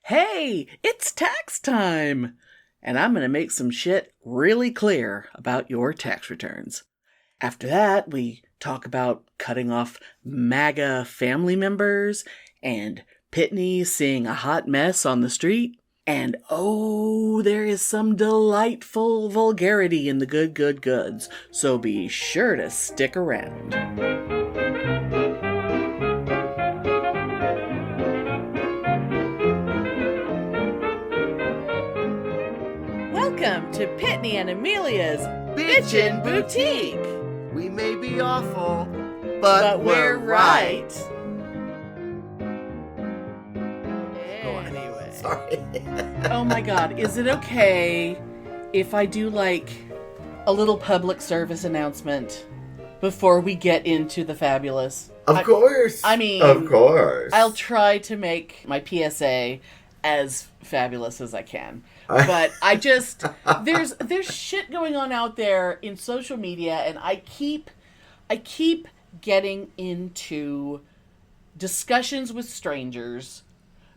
Hey, it's tax time! And I'm going to make some shit really clear about your tax returns. After that, we talk about cutting off MAGA family members and Pitney seeing a hot mess on the street. And oh, there is some delightful vulgarity in the good goods, so be sure to stick around. Welcome to Pitney and Amelia's Bitchin' Boutique. We may be awful, But we're right. Anyway. Sorry. Oh my god, is it okay if I do like a little public service announcement before we get into the fabulous? Of course. Of course. I'll try to make my PSA as fabulous as I can. But I just there's shit going on out there in social media, and I keep getting into discussions with strangers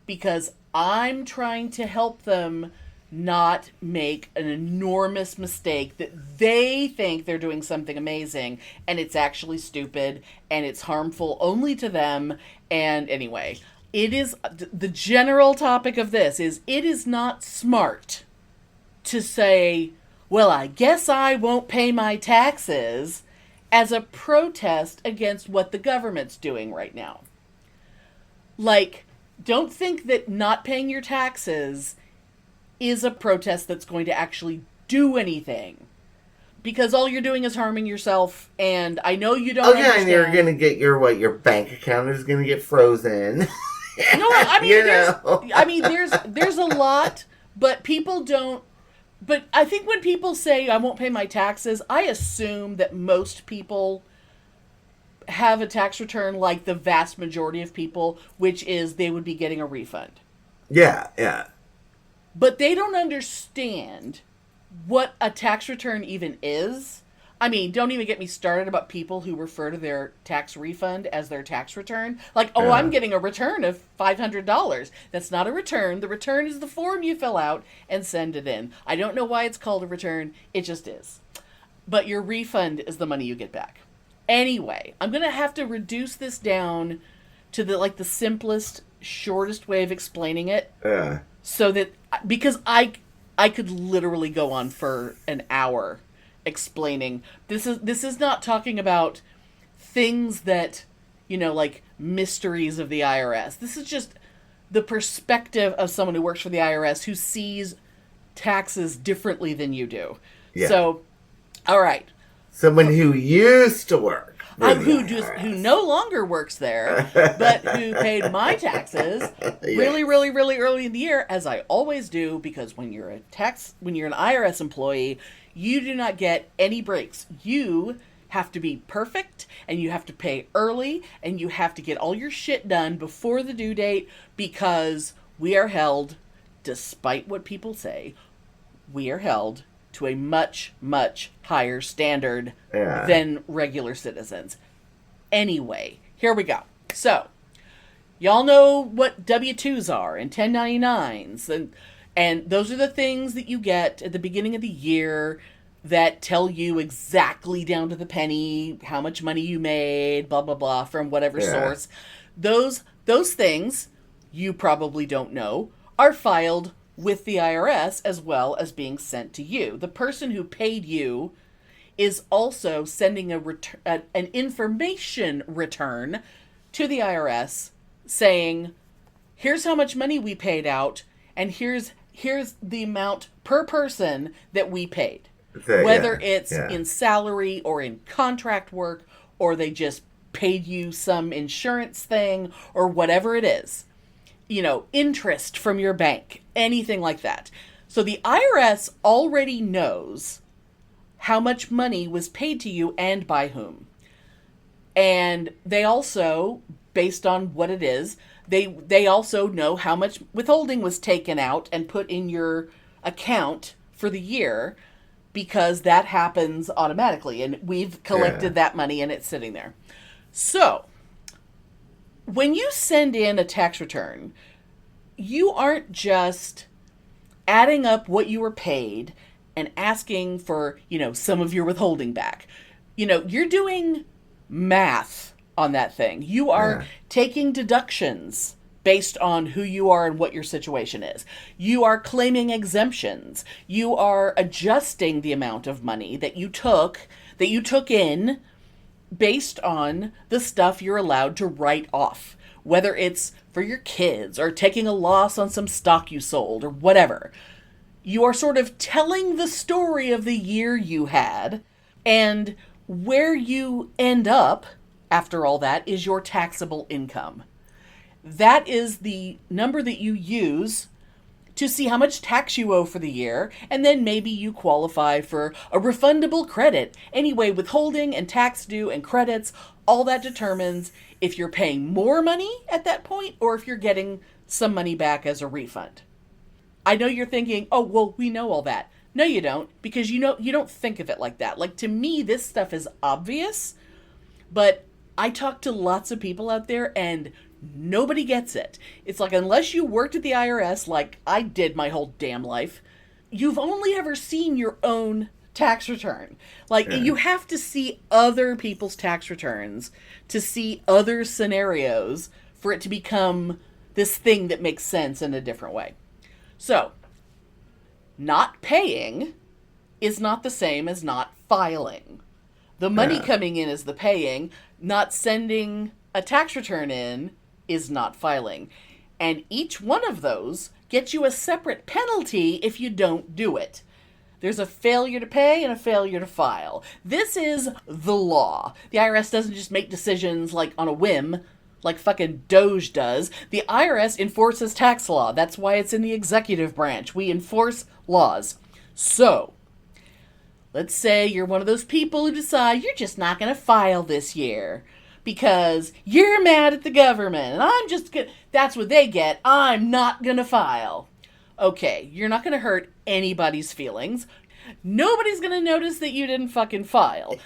because I'm trying to help them not make an enormous mistake that they think they're doing something amazing and it's actually stupid and it's harmful only to them. And anyway, it is the general topic of this is it is not smart to say, well, I guess I won't pay my taxes as a protest against what the government's doing right now. Like, don't think that not paying your taxes is a protest that's going to actually do anything. Because all you're doing is harming yourself, and I know you don't understand. And you're going to get your bank account is going to get frozen. No, I mean, there's a lot, but people don't. But I think when people say I won't pay my taxes, I assume that most people have a tax return like the vast majority of people, which is they would be getting a refund. Yeah. But they don't understand what a tax return even is. I mean, don't even get me started about people who refer to their tax refund as their tax return. Like, oh, I'm getting a return of $500. That's not a return. The return is the form you fill out and send it in. I don't know why it's called a return. It just is. But your refund is the money you get back. Anyway, I'm going to have to reduce this down to the simplest, shortest way of explaining it. So that, because I could literally go on for an hour explaining. This is not talking about things that, like mysteries of the IRS. This is just the perspective of someone who works for the IRS who sees taxes differently than you do. Yeah. So, all right. Someone who used to work. Who no longer works there, but who paid my taxes really early in the year, as I always do, because when you're an IRS employee, you do not get any breaks. You have to be perfect, and you have to pay early, and you have to get all your shit done before the due date, because we are held, despite what people say, we are held to a much, much higher standard than regular citizens. Anyway, here we go. So, y'all know what W-2s are and 1099s, and those are the things that you get at the beginning of the year that tell you exactly down to the penny how much money you made, blah, blah, blah, from whatever source. Those things, you probably don't know, are filed with the IRS as well as being sent to you. The person who paid you is also sending an information return to the IRS saying, here's how much money we paid out, and here's the amount per person that we paid. Whether it's in salary or in contract work, or they just paid you some insurance thing or whatever it is. Interest from your bank, anything like that. So the IRS already knows how much money was paid to you and by whom. And they also, based on what it is, they also know how much withholding was taken out and put in your account for the year, because that happens automatically. And we've collected that money and it's sitting there. So when you send in a tax return, you aren't just adding up what you were paid and asking for, some of your withholding back. You're doing math on that thing. You are taking deductions based on who you are and what your situation is. You are claiming exemptions. You are adjusting the amount of money that you took in based on the stuff you're allowed to write off, whether it's for your kids or taking a loss on some stock you sold or whatever. You are sort of telling the story of the year you had, and where you end up after all that is your taxable income. That is the number that you use to see how much tax you owe for the year, and then maybe you qualify for a refundable credit. Anyway, withholding and tax due and credits, all that determines if you're paying more money at that point or if you're getting some money back as a refund. I know you're thinking, oh, well, we know all that. No, you don't, because you don't think of it like that. Like, to me, this stuff is obvious, but I talk to lots of people out there and nobody gets it. It's like, unless you worked at the IRS like I did my whole damn life, you've only ever seen your own tax return. Like, you have to see other people's tax returns to see other scenarios for it to become this thing that makes sense in a different way. So, not paying is not the same as not filing. The money coming in is the paying. Not sending a tax return in is not filing. And each one of those gets you a separate penalty if you don't do it. There's a failure to pay and a failure to file. This is the law. The IRS doesn't just make decisions like on a whim, like fucking Doge does. The IRS enforces tax law. That's why it's in the executive branch. We enforce laws. So, let's say you're one of those people who decide you're just not going to file this year because you're mad at the government and I'm just going to, that's what they get. I'm not going to file. Okay, you're not going to hurt anybody's feelings. Nobody's going to notice that you didn't fucking file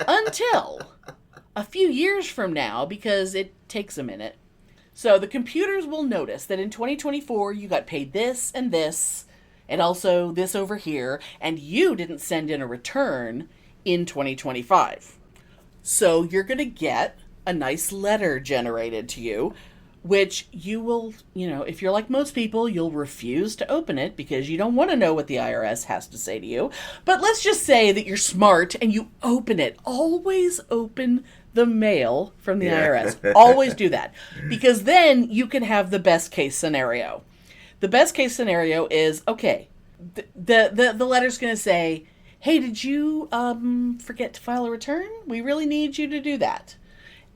until a few years from now, because it takes a minute. So the computers will notice that in 2024 you got paid this and also this over here, and you didn't send in a return in 2025. So you're going to get a nice letter generated to you, which you will, if you're like most people, you'll refuse to open it because you don't want to know what the IRS has to say to you. But let's just say that you're smart and you open it. Always open the mail from the IRS. Always do that, because then you can have the best case scenario. The best case scenario is, okay, the letter's going to say, hey, did you forget to file a return? We really need you to do that.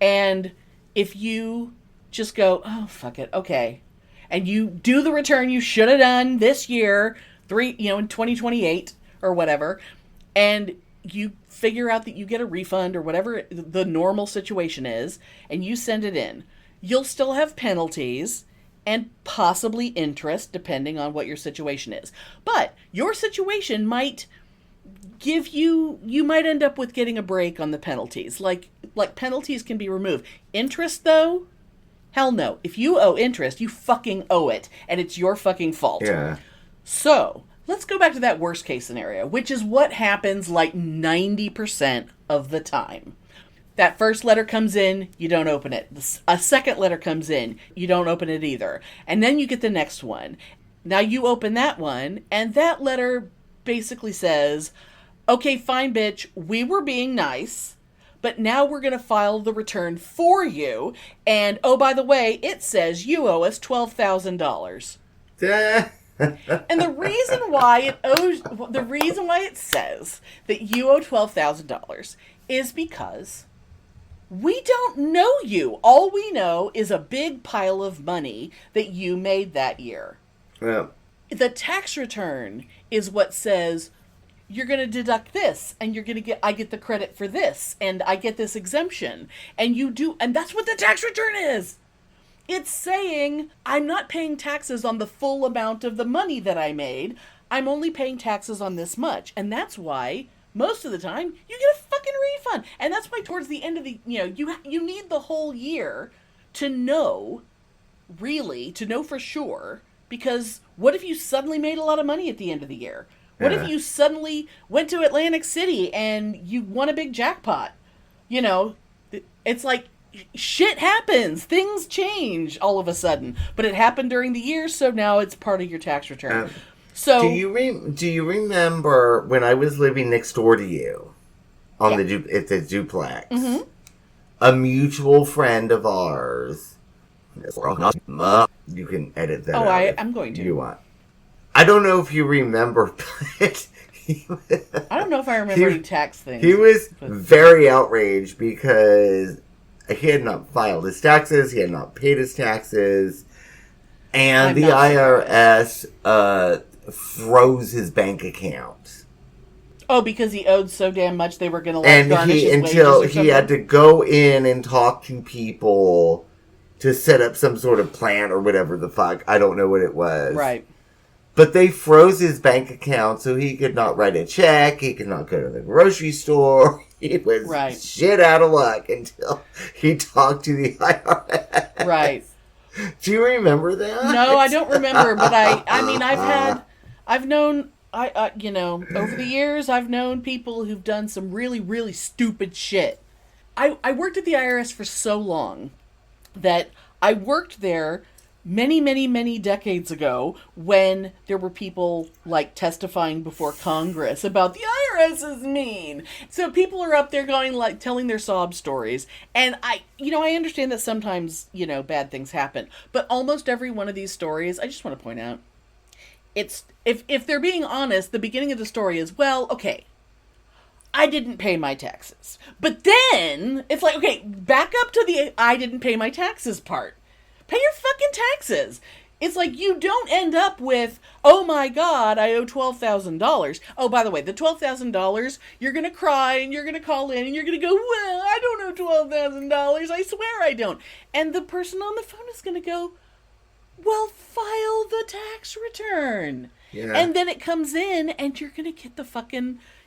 And if you just go, oh, fuck it, okay, and you do the return you should have done this year, in 2028 or whatever, and you figure out that you get a refund or whatever the normal situation is, and you send it in, you'll still have penalties and possibly interest depending on what your situation is. But your situation might give you might end up with getting a break on the penalties. Like penalties can be removed. Interest, though, hell no. If you owe interest, you fucking owe it, and it's your fucking fault. Yeah. So, let's go back to that worst case scenario, which is what happens like 90% of the time. That first letter comes in, you don't open it. A second letter comes in, you don't open it either. And then you get the next one. Now you open that one, and that letter basically says, okay, fine, bitch, we were being nice, but now we're going to file the return for you. And, oh, by the way, it says you owe us $12,000. And the reason why it says that you owe $12,000 is because we don't know you. All we know is a big pile of money that you made that year. Yeah. The tax return is what says you're going to deduct this, and I get the credit for this, and I get this exemption, and that's what the tax return is. It's saying I'm not paying taxes on the full amount of the money that I made. I'm only paying taxes on this much, and that's why most of the time you get a fucking refund. And that's why towards the end of the, you need the whole year to know for sure Because what if you suddenly made a lot of money at the end of the year? What if you suddenly went to Atlantic City and you won a big jackpot? You know, it's like shit happens. Things change all of a sudden. But it happened during the year, so now it's part of your tax return. So do you remember when I was living next door to you on at the duplex? Mm-hmm. A mutual friend of ours. You can edit that. Oh, I'm going to. You want? I don't know if you remember, but I don't know if I remember any tax things. He was very outraged because he had not filed his taxes. He had not paid his taxes, and the IRS froze his bank account. Oh, because he owed so damn much, they were going to garnish his wages or something? He had to go in and talk to people to set up some sort of plan or whatever the fuck. I don't know what it was. Right. But they froze his bank account so he could not write a check. He could not go to the grocery store. He was shit out of luck until he talked to the IRS. Right. Do you remember that? No, I don't remember. But I've known, over the years, I've known people who've done some really, really stupid shit. I worked at the IRS for so long that I worked there many, many, many decades ago when there were people like testifying before Congress about the IRS is mean. So people are up there going like telling their sob stories. And I understand that sometimes, bad things happen. But almost every one of these stories, I just want to point out, it's if they're being honest, the beginning of the story is, well, okay, I didn't pay my taxes. But then it's like, okay, back up to the I didn't pay my taxes part. Pay your fucking taxes. It's like you don't end up with, oh my God, I owe $12,000. Oh, by the way, the $12,000, you're going to cry and you're going to call in and you're going to go, well, I don't owe $12,000. I swear I don't. And the person on the phone is going to go, well, file the tax return. Yeah. And then it comes in and you're going to get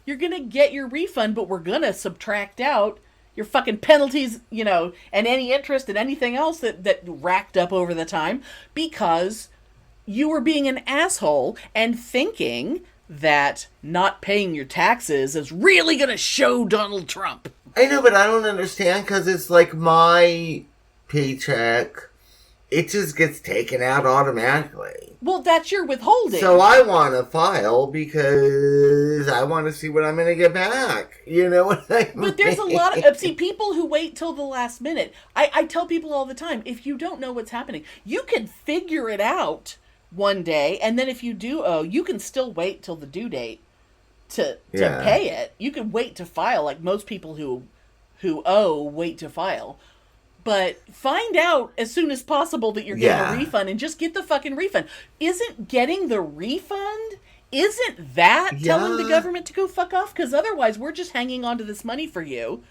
you're going to get your refund, but we're going to subtract out your fucking penalties, and any interest and anything else that racked up over the time because you were being an asshole and thinking that not paying your taxes is really going to show Donald Trump. I know, but I don't understand because it's like my paycheck, it just gets taken out automatically. Well, that's your withholding. So I want to file because I want to see what I'm going to get back. You know what I mean? But there's a lot of, people who wait till the last minute. I tell people all the time, if you don't know what's happening, you can figure it out one day. And then if you do owe, you can still wait till the due date to pay it. You can wait to file, like most people who owe wait to file. But find out as soon as possible that you're getting a refund and just get the fucking refund. Isn't getting the refund, isn't that telling the government to go fuck off? Because otherwise we're just hanging on to this money for you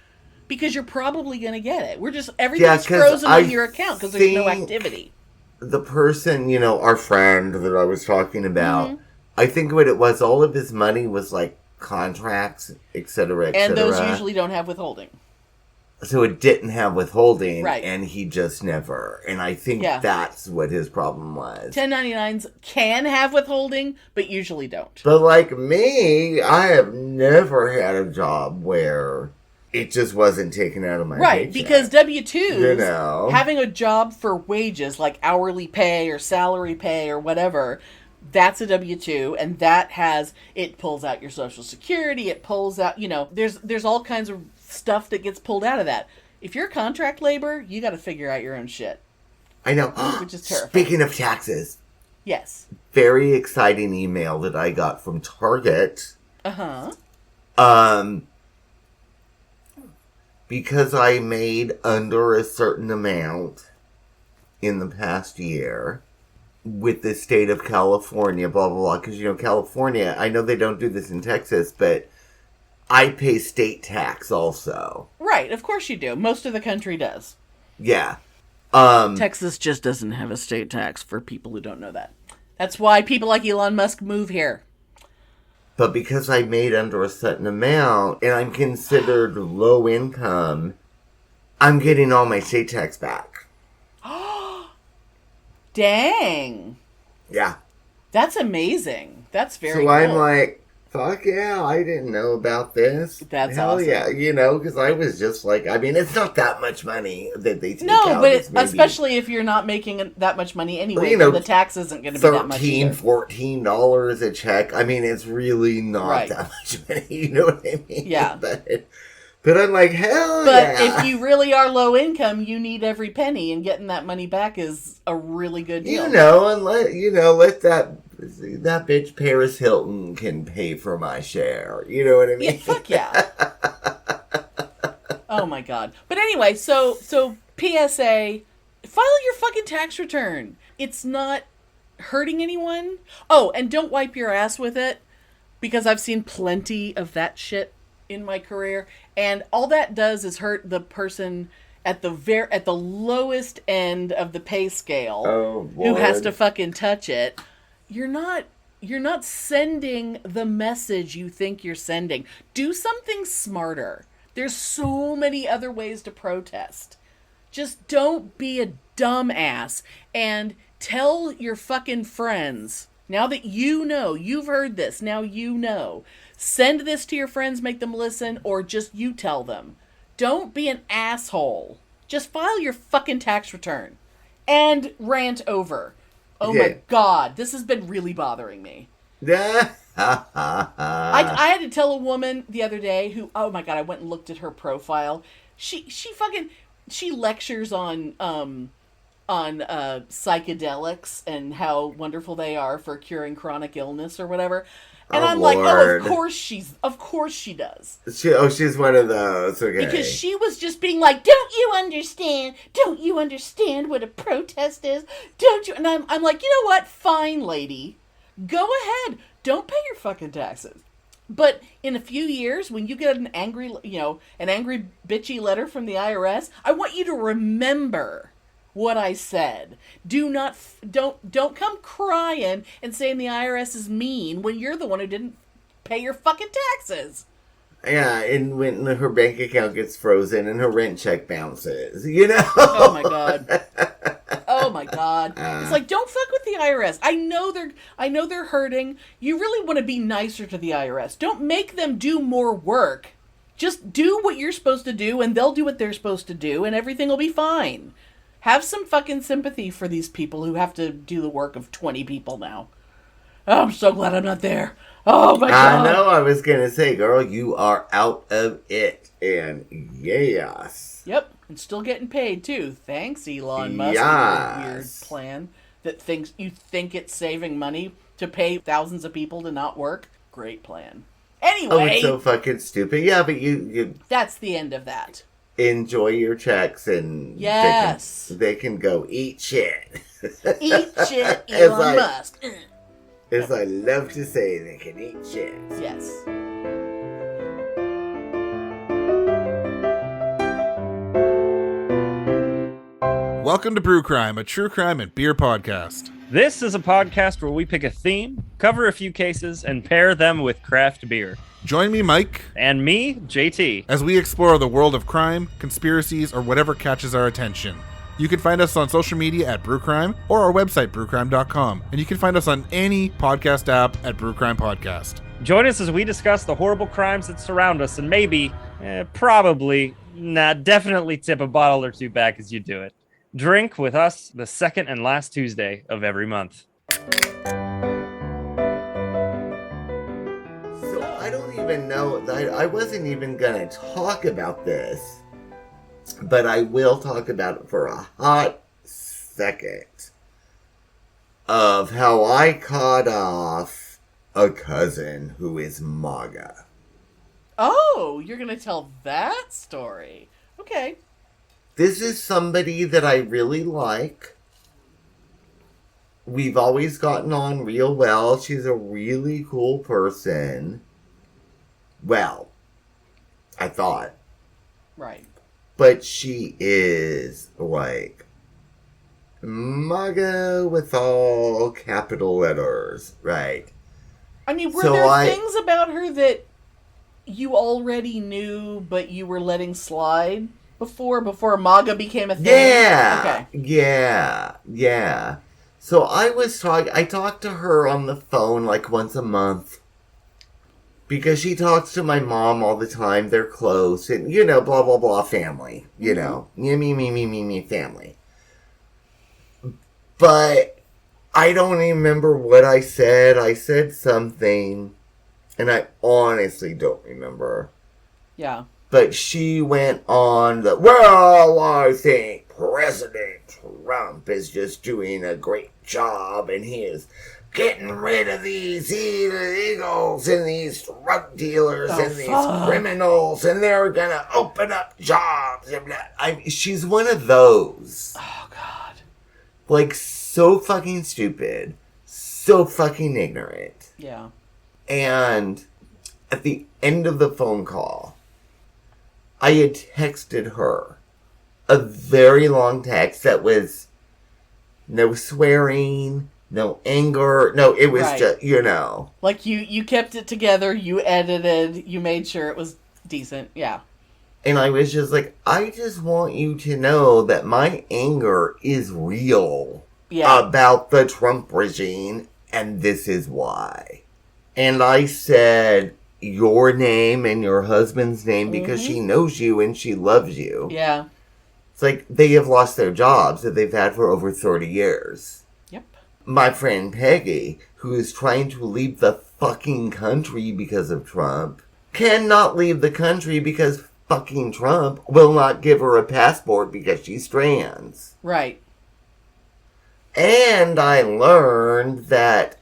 because you're probably going to get it. Everything's frozen on your account because there's no activity. The person, our friend that I was talking about, I think what it was, all of his money was like contracts, et cetera, et cetera. And those usually don't have withholding. So it didn't have withholding, right. And he just never. And I think that's what his problem was. 1099s can have withholding, but usually don't. But like me, I have never had a job where it just wasn't taken out of my right, paycheck. Because W-2s, having a job for wages, like hourly pay or salary pay or whatever, that's a W-2, and it pulls out your Social Security, it pulls out, there's all kinds of stuff that gets pulled out of that. If you're contract labor, you got to figure out your own shit. I know. Which is terrifying. Speaking of taxes. Yes. Very exciting email that I got from Target. Uh-huh. Because I made under a certain amount in the past year with the state of California, blah, blah, blah. Because, California, I know they don't do this in Texas, but I pay state tax also. Right, of course you do. Most of the country does. Yeah. Texas just doesn't have a state tax for people who don't know that. That's why people like Elon Musk move here. But because I made under a certain amount, and I'm considered low income, I'm getting all my state tax back. Dang. Yeah. That's amazing. That's very So cool. I'm like, fuck yeah, I didn't know about this. That's Hell awesome. yeah, because I was just like, I mean, it's not that much money that they take No, out. but especially if you're not making that much money anyway, then the tax isn't going to be that much either. $13, $14 a check. I mean, it's really not that much money. You know what I mean? Yeah. But I'm like, hell yeah. But if you really are low income, you need every penny, and getting that money back is a really good deal. And let that bitch Paris Hilton can pay for my share. You know what I mean? Yeah, fuck yeah. Oh my god. But anyway, so PSA, file your fucking tax return. It's not hurting anyone. Oh, and don't wipe your ass with it, because I've seen plenty of that shit in my career, and all that does is hurt the person at the lowest end of the pay scale, who has to fucking touch it. You're not sending the message you think you're sending. Do something smarter. There's so many other ways to protest. Just don't be a dumbass and tell your fucking friends. Now that you know, you've heard this, now you know. Send this to your friends, make them listen, or just you tell them. Don't be an asshole. Just file your fucking tax return. And rant over. Oh my god, this has been really bothering me. I had to tell a woman the other day who, oh my god, I went and looked at her profile. She lectures on psychedelics and how wonderful they are for curing chronic illness or whatever. And I'm Lord. like, oh, of course she does. She's one of those, okay. Because she was just being like, don't you understand? Don't you understand what a protest is? Don't you? And I'm like, you know what? Fine, lady. Go ahead. Don't pay your fucking taxes. But in a few years, when you get an angry bitchy letter from the IRS, I want you to remember what I said. Don't come crying and saying the IRS is mean when you're the one who didn't pay your fucking taxes. Yeah, and when her bank account gets frozen and her rent check bounces, Oh my god. Oh my god. It's like, don't fuck with the IRS. I know they're hurting. You really want to be nicer to the IRS. Don't make them do more work. Just do what you're supposed to do, and they'll do what they're supposed to do, and everything will be fine. Have some fucking sympathy for these people who have to do the work of 20 people now. Oh, I'm so glad I'm not there. Oh my god. I know, I was going to say, girl, you are out of it. And yes. Yep, and still getting paid too. Thanks, Elon Musk, with your weird plan that you think it's saving money to pay thousands of people to not work. Great plan. Anyway. Oh, it's so fucking stupid. Yeah, but you that's the end of that. Enjoy your checks, and yes, they can go eat shit. Eat shit, Elon Musk. As I love to say, they can eat shit. Yes. Welcome to Brew Crime, a true crime and beer podcast. This is a podcast where we pick a theme, cover a few cases, and pair them with craft beer. Join me, Mike. And me, JT. As we explore the world of crime, conspiracies, or whatever catches our attention. You can find us on social media at Brewcrime or our website, brewcrime.com. And you can find us on any podcast app at Brewcrime Podcast. Join us as we discuss the horrible crimes that surround us and maybe, definitely tip a bottle or two back as you do it. Drink with us the second and last Tuesday of every month. I don't even know. I wasn't even going to talk about this, but I will talk about it for a hot second of how I caught off a cousin who is MAGA. Oh, you're going to tell that story. Okay. This is somebody that I really like. We've always gotten on real well. She's a really cool person. Well, I thought. Right. But she is, like, MAGA with all capital letters, right? I mean, were there things about her that you already knew, but you were letting slide before MAGA became a thing? Yeah. Okay. Yeah. So I talked to her on the phone like once a month. Because she talks to my mom all the time. They're close. And, blah, blah, blah, family. Me, family. But I don't remember what I said. I said something. And I honestly don't remember. Yeah. But she went on well, I think President Trump is just doing a great job. And he is getting rid of these illegals and these drug dealers and these criminals, and they're gonna open up jobs. She's one of those. Oh, God. Like, so fucking stupid. So fucking ignorant. Yeah. And at the end of the phone call, I had texted her a very long text that was no swearing, no anger. No, it was just, Like, you kept it together, you edited, you made sure it was decent. Yeah. And I was just like, I just want you to know that my anger is real about the Trump regime, and this is why. And I said your name and your husband's name because she knows you and she loves you. Yeah. It's like they have lost their jobs that they've had for over 30 years. My friend Peggy, who is trying to leave the fucking country because of Trump, cannot leave the country because fucking Trump will not give her a passport because she's trans. Right. And I learned that...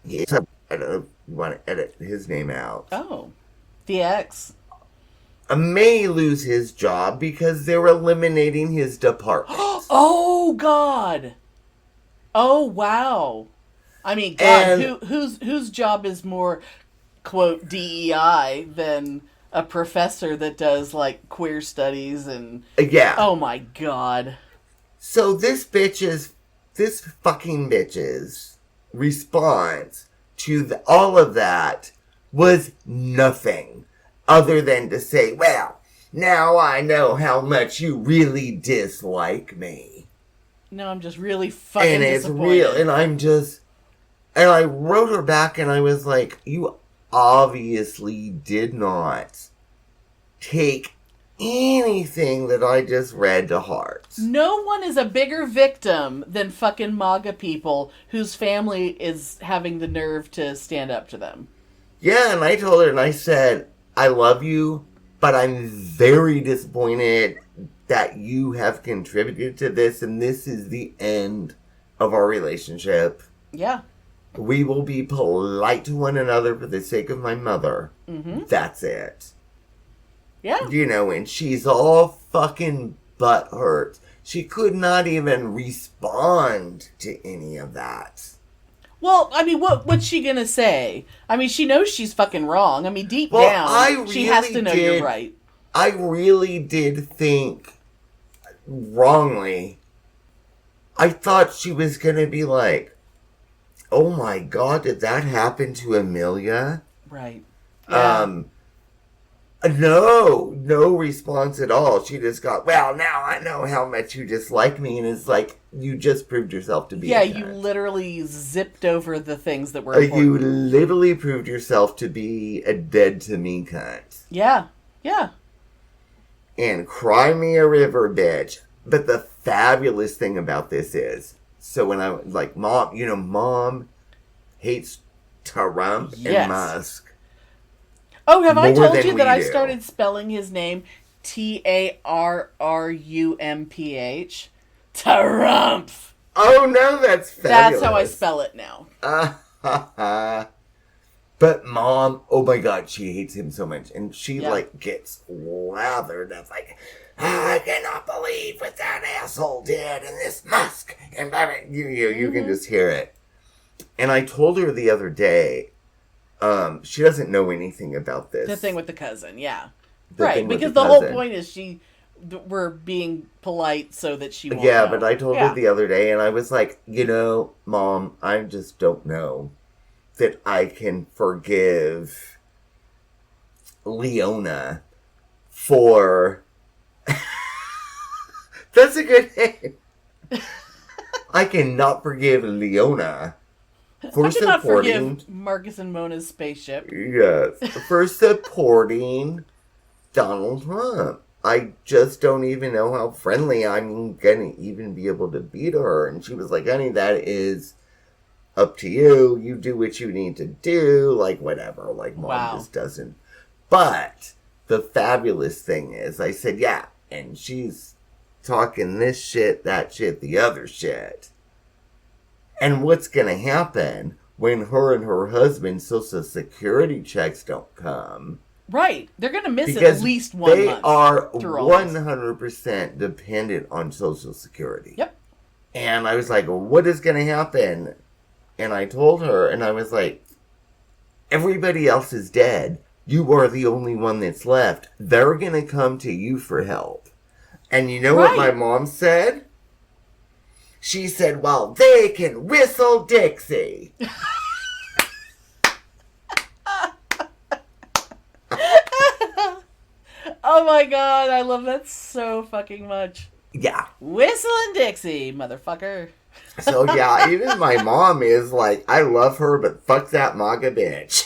I don't know if you want to edit his name out. Oh. The ex. May lose his job because they're eliminating his department. Oh, God! Oh, wow. I mean, God, whose job is more, quote, DEI than a professor that does, like, queer studies and... Yeah. Oh, my God. So this fucking bitch's response to all of that was nothing other than to say, well, now I know how much you really dislike me. No, I'm just really fucking and it's disappointed. real, and I wrote her back, and I was like, you obviously did not take anything that I just read to heart. No one is a bigger victim than fucking MAGA people whose family is having the nerve to stand up to them. Yeah, and I told her, and I said, I love you, but I'm very disappointed that you have contributed to this, and this is the end of our relationship. Yeah. We will be polite to one another for the sake of my mother. Mm-hmm. That's it. Yeah. And she's all fucking butthurt. She could not even respond to any of that. Well, I mean, what's she gonna say? I mean, she knows she's fucking wrong. I mean, deep down, she has to know you're right. I really did think, wrongly, I thought she was gonna be like, oh my God, did that happen to Amelia? Right. Yeah. No response at all. She just got, well, now I know how much you dislike me, and it's like, you just proved yourself to be a cunt. You literally zipped over the things that were important. You literally proved yourself to be a dead-to-me cunt. Yeah. Yeah. And cry me a river, bitch. But the fabulous thing about this is, so when I was like, Mom hates Trump and Musk. Oh, have I told you that I started spelling his name Tarrumph? Trump. Oh no, that's fabulous. That's how I spell it now. But Mom, oh my God, she hates him so much, and she like gets lathered up like, I cannot believe what that asshole did, and this Musk, and you can just hear it. And I told her the other day, she doesn't know anything about this. The thing with the cousin, yeah. The right, because the whole point is we're being polite so that she won't know. But I told her the other day, and I was like, Mom, I just don't know that I can forgive Leona for... That's a good name. I cannot forgive Leona for I cannot supporting... forgive Marcus and Mona's spaceship. Yes, for supporting Donald Trump. I just don't even know how friendly I'm gonna even be able to beat her. And she was like, honey, that is up to you. You do what you need to do. Like, whatever. Like, Mom just doesn't. But the fabulous thing is, I said, yeah, and she's talking this shit, that shit, the other shit. And what's gonna happen when her and her husband's Social Security checks don't come? Right. They're going to miss because at least 1 month. They are 100% dependent on Social Security. Yep. And I was like, what is going to happen? And I told her, and I was like, everybody else is dead. You are the only one that's left. They're going to come to you for help. And you know what my mom said? She said, well, they can whistle Dixie. Oh my god, I love that so fucking much. Yeah. Whistling Dixie, motherfucker. So yeah, even my mom is like, I love her, but fuck that MAGA bitch.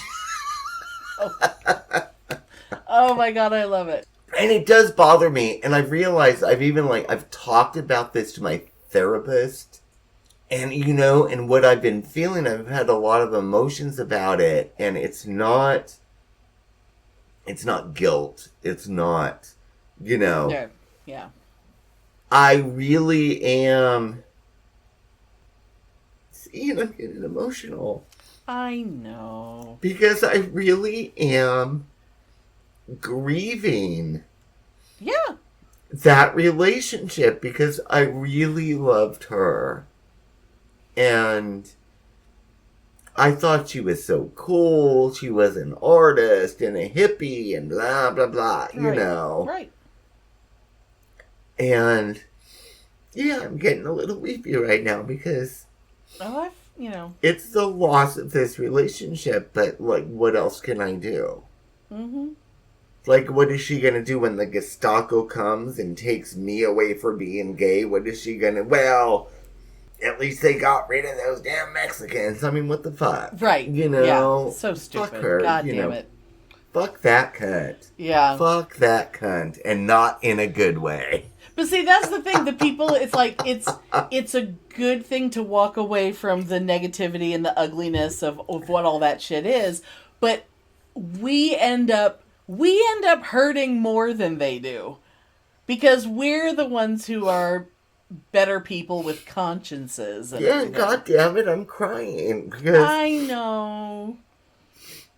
Oh my god, I love it. And it does bother me, and I've realized I've talked about this to my therapist, and and what I've been feeling, I've had a lot of emotions about it, and it's not guilt. It's not, Yeah. I really am. See, I'm getting emotional. I know. Because I really am grieving. Yeah. That relationship, because I really loved her. And I thought she was so cool. She was an artist and a hippie and blah, blah, blah, Right. And, yeah, I'm getting a little weepy right now because... Oh, It's the loss of this relationship, but, like, what else can I do? Mm-hmm. Like, what is she gonna do when the Gestapo comes and takes me away for being gay? What is she gonna... Well... At least they got rid of those damn Mexicans. I mean, what the fuck? Right. Yeah, so stupid. Fuck her. God damn it. Fuck that cunt. Yeah. Fuck that cunt. And not in a good way. But see, that's the thing. The people, it's like, it's a good thing to walk away from the negativity and the ugliness of what all that shit is. But we end up hurting more than they do. Because we're the ones who are better people with consciences. And everything. God damn it, I'm crying. Because I know.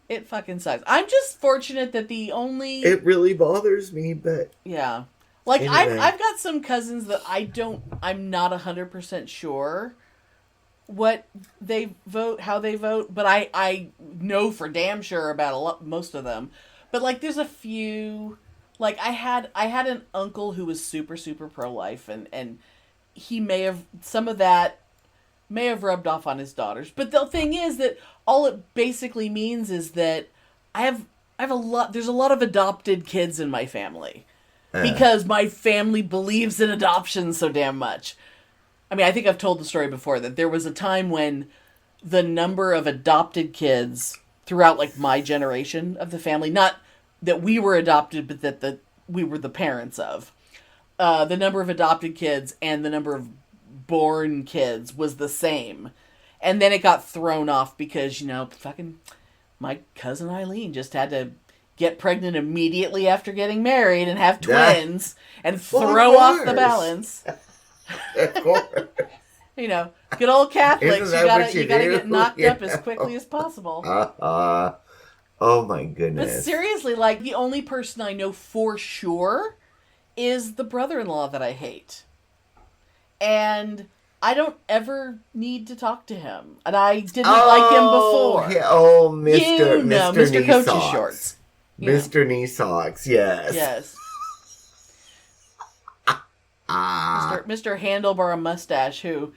It fucking sucks. I'm just fortunate that it really bothers me, but... Yeah. Like, anyway. I've got some cousins that I'm not 100% sure what they vote, how they vote, but I know for damn sure about most of them. But, like, there's a few... Like, I had an uncle who was super, super pro-life, and he some of that may have rubbed off on his daughters. But the thing is that all it basically means is that there's a lot of adopted kids in my family. Because my family believes in adoption so damn much. I mean, I think I've told the story before that there was a time when the number of adopted kids throughout, like, my generation of the family, not that we were adopted, but that we were the parents of. The number of adopted kids and the number of born kids was the same. And then it got thrown off because, fucking my cousin Eileen just had to get pregnant immediately after getting married and have twins and throw off the balance. Of course. Good old Catholics, you gotta get knocked up as quickly as possible. Oh my goodness. But seriously, like, the only person I know for sure is the brother-in-law that I hate. And I don't ever need to talk to him. And I didn't like him before. Mr. Coach's shorts. Mr. Knee Socks, yes. Yes. Mr. Handlebar Mustache, who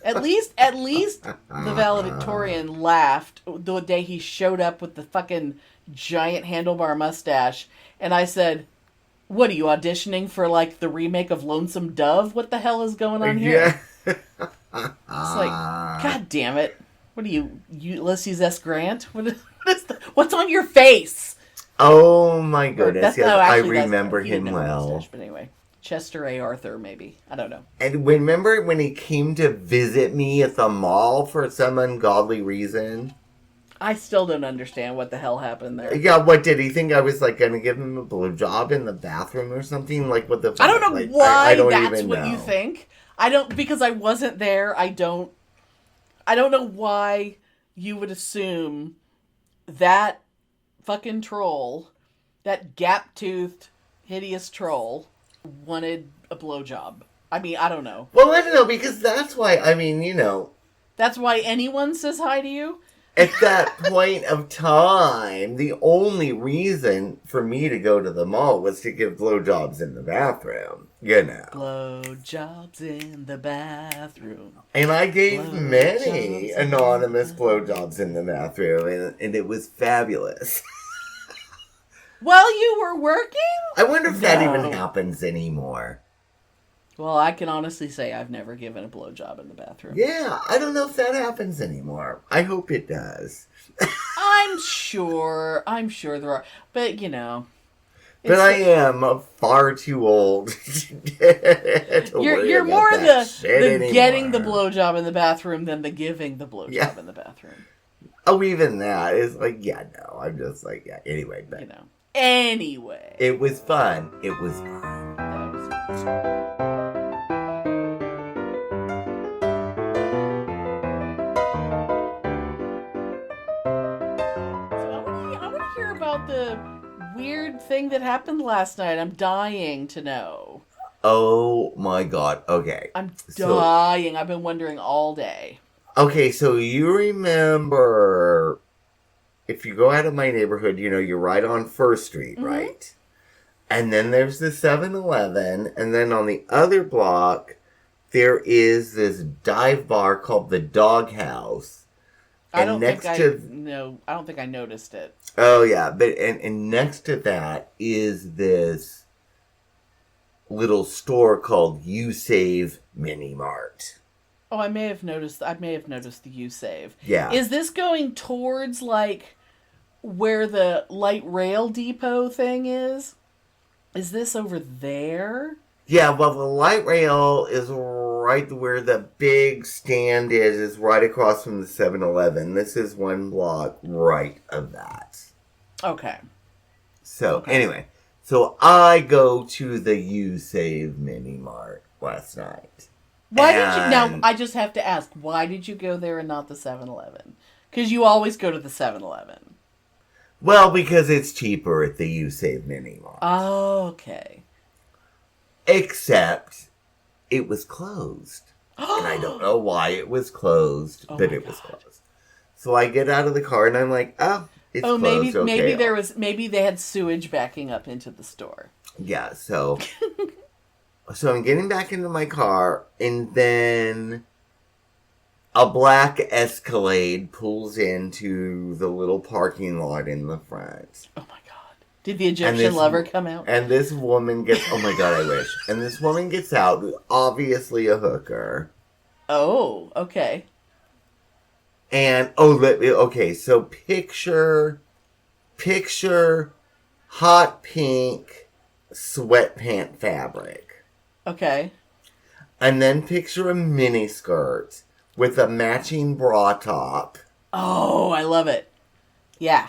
at least the valedictorian laughed the day he showed up with the fucking giant handlebar mustache, and I said, "What are you auditioning for? Like the remake of Lonesome Dove? What the hell is going on here?" Yeah. like, God damn it. What are you Ulysses S. Grant? What's on your face? Oh my goodness! Yes, I actually, remember he didn't him have a well. mustache, but anyway, Chester A. Arthur, maybe. I don't know. And remember when he came to visit me at the mall for some ungodly reason? I still don't understand what the hell happened there. Yeah, what did he think I was like gonna give him a blowjob in the bathroom or something? Like what the fuck? I don't know like, why I don't that's even what know. you think. I don't, because I wasn't there. I don't know why you would assume that fucking troll, that gap-toothed, hideous troll, wanted a blowjob. I mean, I don't know. Well, I don't know, because that's why, I mean, you know, That's why anyone says hi to you? at that point of time, the only reason for me to go to the mall was to give blowjobs in the bathroom, you know. Blowjobs in the bathroom. And I gave Blowjobs many in the anonymous bathroom. blowjobs in the bathroom, and it was fabulous. While you were working? I wonder if that even No. happens anymore. Well, I can honestly say I've never given a blowjob in the bathroom. Yeah, I don't know if that happens anymore. I hope it does. I'm sure there are, but you know. But I am far too old to worry You're about more that the shit anymore. getting the blowjob in the bathroom than the giving the blowjob in the bathroom. Oh, even that is like, yeah, no. I'm just like, yeah. Anyway, but You know. Anyway. it was fun. It was fun. That was- So I want to hear about the weird thing that happened last night. I'm dying to know. Oh my god. Okay. I'm So- dying. I've been wondering all day. Okay, so you remember if you go out of my neighborhood, you know, you're right on First Street, Mhm. right? And then there's the 7-Eleven, and then on the other block, there is this dive bar called the Dog House. I don't think to I don't think I noticed it. Oh yeah, but and next to that is this little store called You Save Mini Mart. Oh, I may have noticed the U save. Yeah. Is this going towards like where the light rail depot thing is? Is this over there? Yeah, well, the light rail is right where the big stand is right across from the 7-Eleven. This is one block right of that. Okay. So, Okay. anyway, so I go to the You Save Mini Mart last night. Why did you... Now, And- I just have to ask, why did you go there and not the 7-Eleven? Because you always go to the 7-Eleven. Well, because it's cheaper at the You Save Mini Mart. Oh, okay. Except it was closed. And I don't know why it was closed, Oh but my it was God. closed. So I get out of the car and I'm like, oh, it's Oh, closed. Okay. maybe they had sewage backing up into the store. Yeah, so I'm getting back into my car, and then a black Escalade pulls into the little parking lot in the front. Oh my God. Did the Egyptian this- lover come out? And this woman gets, oh my god, I wish. And this woman gets out, who's obviously a hooker. Oh, okay. And, okay, so picture hot pink sweatpant fabric. Okay. And then picture a mini skirt with a matching bra top Oh, I love it. Yeah,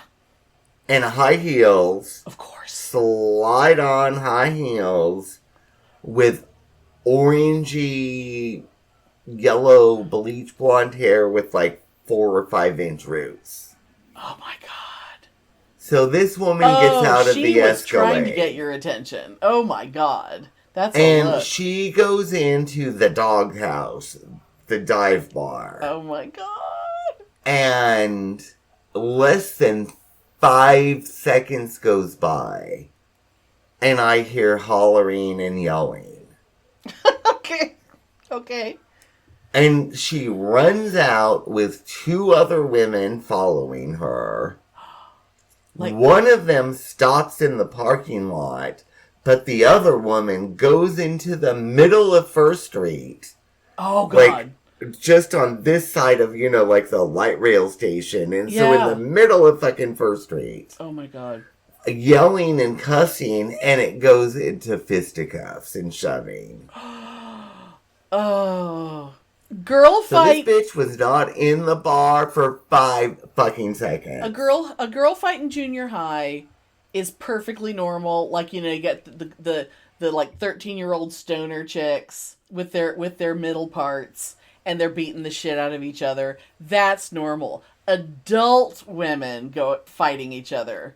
and high heels, of course. slide on high heels with orangey yellow bleach blonde hair with like 4 or 5 inch roots. Oh my God. So this woman gets out of she the was trying to Escalade. get your attention. Oh my God. That's a And look. she goes into the doghouse, the dive bar. Oh my God. And less than 5 seconds goes by. And I hear hollering and yelling. Okay. Okay. And she runs out with 2 other women following her. One of them stops in the parking lot, but the other woman goes into the middle of First Street. Oh God. Like, just on this side of, like the light rail station. And so Yeah. in the middle of fucking First Street, Oh my god. yelling and cussing, and it goes into fisticuffs and shoving. Oh. Girl So fight. this bitch was not in the bar for 5 fucking seconds. A girl fight in junior high is perfectly normal. Like, you get the like 13-year-old stoner chicks with their middle parts, and they're beating the shit out of each other. That's normal. Adult women go fighting each other